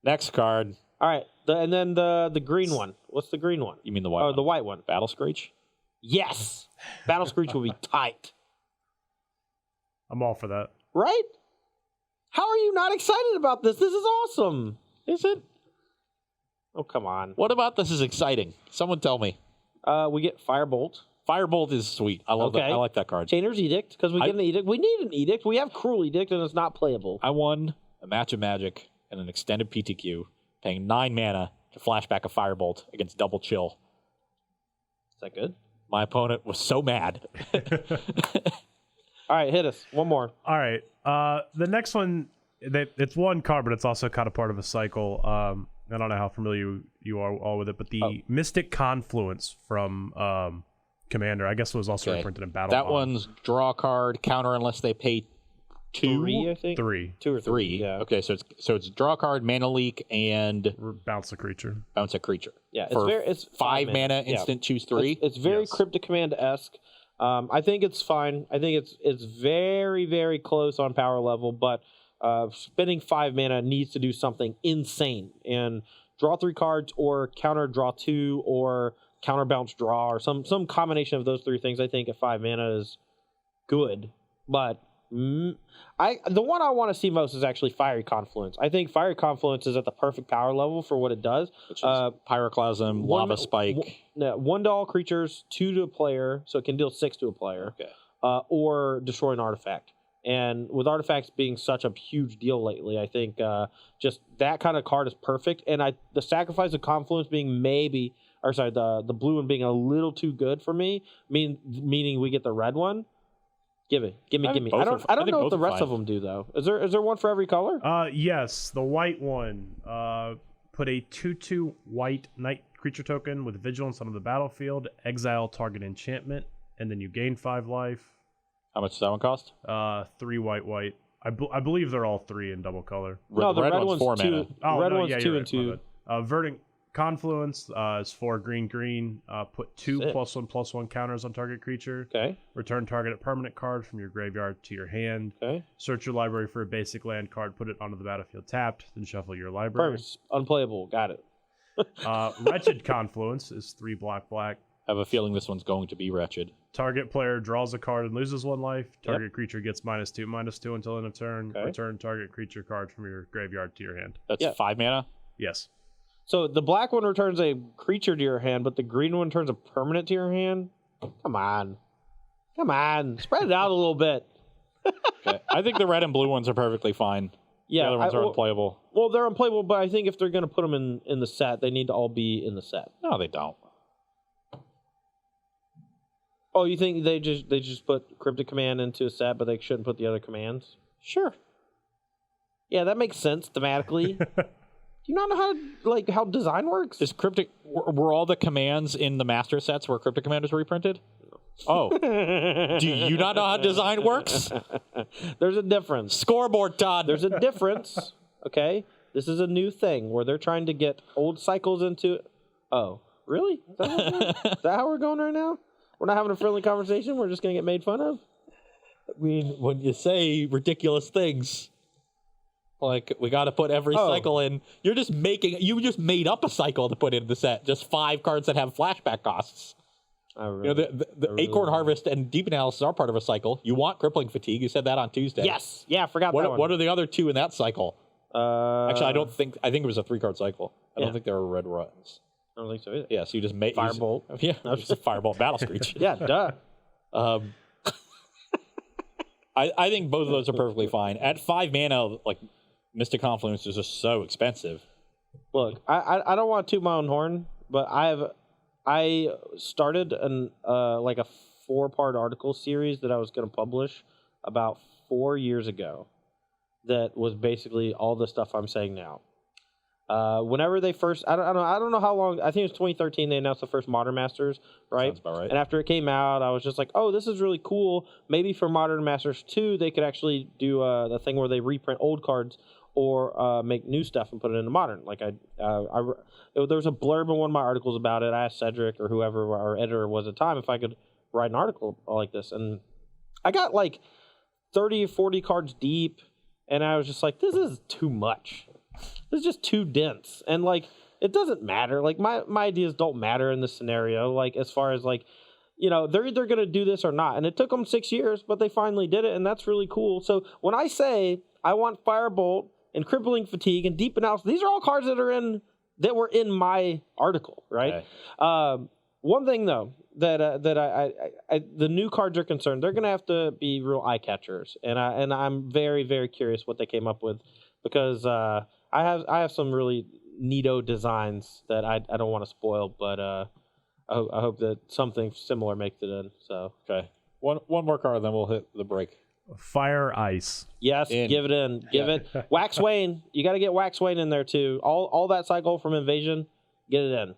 Next card. All right, and then the green one. What's the green one? You mean the white one? The white one. Battle Screech? Yes! Battle Screech will be tight. I'm all for that. Right? How are you not excited about this? This is awesome. Is it? Oh, come on. What about this is exciting? Someone tell me. We get Firebolt. Firebolt is sweet. I love that. I like that card. Chainer's Edict, because we get an Edict. We need an Edict. We have Cruel Edict, and it's not playable. I won a match of Magic and an extended PTQ, paying 9 mana to flashback a Firebolt against Double Chill. Is that good? My opponent was so mad. All right, hit us. One more. All right. The next one, it's one card, but it's also kind of part of a cycle. I don't know how familiar you are all with it, but the Mystic Confluence from Commander, I guess it was also reprinted in Battle. That one's draw a card, counter unless they pay 2. 3, I think. 3. 2 or 3. Yeah. Okay, so it's draw a card, mana leak, and bounce a creature. Bounce a creature. Yeah, it's 5 mana instant. Choose 3. It's very Cryptic Command-esque. I think it's fine. I think it's very, very close on power level, but spending 5 mana needs to do something insane and draw 3 cards or counter draw 2 or counter bounce draw or some combination of those 3 things. I think at 5 mana is good, but the one I want to see most is actually Fiery Confluence. I think Fiery Confluence is at the perfect power level for what it does. Which is Pyroclasm, Lava Spike. 1 to all creatures, 2 to a player, so it can deal 6 to a player. Okay. Or destroy an artifact. And with artifacts being such a huge deal lately, I think just that kind of card is perfect. And the Sacrifice of Confluence being the blue one being a little too good for me, meaning we get the red one. Give me. I don't know what the rest of them do though. Is there one for every color? Yes, the white one. Put a 2/2 white knight creature token with vigilance onto the battlefield, exile target enchantment, and then you gain 5 life. How much does that one cost? 3 white. I believe they're all 3 in double color. No, the red one's 4 2. mana. Red one's 2 and 2. Verdant Confluence is 4 green. Put 2 +1/+1 counters on target creature. Okay. Return target permanent card from your graveyard to your hand. Okay. Search your library for a basic land card. Put it onto the battlefield tapped. Then shuffle your library. Perfect. Unplayable. Got it. Wretched Confluence is 3 black. I have a feeling this one's going to be wretched. Target player draws a card and loses 1 life. Target creature gets -2/-2 until end of turn. Okay. Return target creature card from your graveyard to your hand. That's 5 mana? Yes. So the black one returns a creature to your hand, but the green one turns a permanent to your hand? Come on. Spread it out a little bit. Okay. I think the red and blue ones are perfectly fine. Yeah, The other ones are unplayable. Well, they're unplayable, but I think if they're going to put them in the set, they need to all be in the set. No, they don't. Oh, you think they just put Cryptic Command into a set, but they shouldn't put the other commands? Sure. Yeah, that makes sense thematically. Do you not know how design works? Is Cryptic... Were all the commands in the master sets where Cryptic Command was reprinted? Oh. Do you not know how design works? There's a difference. Scoreboard, Todd. There's a difference. Okay, this is a new thing where they're trying to get old cycles into. Oh, really? Is that how we're going right now? We're not having a friendly conversation. We're just gonna get made fun of. I mean, when you say ridiculous things, like we got to put every cycle in, you just made up a cycle to put in the set. Just 5 cards that have flashback costs. The Acorn Harvest and Deep Analysis are part of a cycle. You want Crippling Fatigue. You said that on Tuesday. Yes. Yeah, I forgot that one. What are the other 2 in that cycle? Actually, I think it was a 3-card cycle. I don't think there were red runs. I don't think so either. Yeah, so you just made Firebolt. Yeah, that was just a Firebolt Battle Screech. Yeah, duh. I think both of those are perfectly fine. At 5 mana, like Mystic Confluence is just so expensive. Look, I don't want to toot my own horn, but I started a 4-part article series that I was going to publish about 4 years ago. That was basically all the stuff I'm saying now. Whenever they first, I don't know how long. I think it was 2013. They announced the first Modern Masters, right? Sounds about right. And after it came out, I was just like, "Oh, this is really cool. Maybe for Modern Masters 2, they could actually do the thing where they reprint old cards or make new stuff and put it into Modern." Like there was a blurb in one of my articles about it. I asked Cedric or whoever our editor was at the time if I could write an article like this, and I got like 30 or 40 cards deep, and I was just like, "This is too much. This is just too dense." And like, it doesn't matter. Like my ideas don't matter in this scenario. Like as far as like, they're either going to do this or not. And it took them 6 years, but they finally did it. And that's really cool. So when I say I want Firebolt and Crippling Fatigue and Deep Analysis, these are all cards that were in my article. Right. Okay. One thing though, that the new cards are concerned, they're going to have to be real eye catchers. And I'm very, very curious what they came up with, because, I have some really neato designs that I don't want to spoil, but I hope that something similar makes it in. So okay, one more card, then we'll hit the break. Fire Ice. Yes, give it in. Give it. Wax Wayne. You got to get Wax Wayne in there too. All that cycle from Invasion, get it in.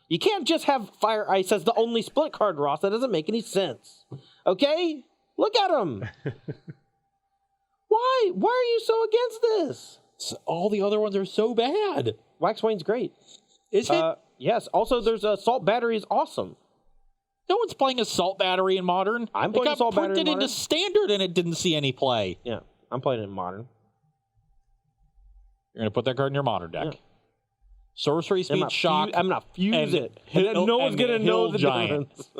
You can't just have Fire Ice as the only split card, Ross. That doesn't make any sense. Okay, look at him. Why? Why are you so against this? All the other ones are so bad. Wax Wayne's great. Is it? Yes. Also, there's Assault Battery is awesome. No one's playing Assault Battery in Modern. I'm playing Assault Battery in Modern. It got printed into Standard and it didn't see any play. Yeah, I'm playing it in Modern. You're going to put that card in your Modern deck. Yeah. Sorcery Speed Shock. I'm not fuse it. No one's going to know the difference.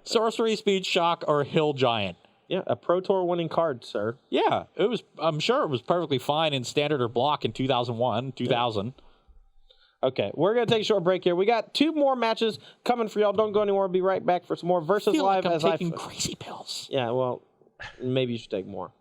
Sorcery Speed Shock or Hill Giant. Yeah, a Pro Tour winning card, sir. Yeah, it was. I'm sure it was perfectly fine in Standard or Block in 2001, 2000. Yeah. Okay, we're going to take a short break here. We got 2 more matches coming for y'all. Don't go anywhere. We'll be right back for some more Versus Live. I'm taking crazy pills. Yeah, well, maybe you should take more.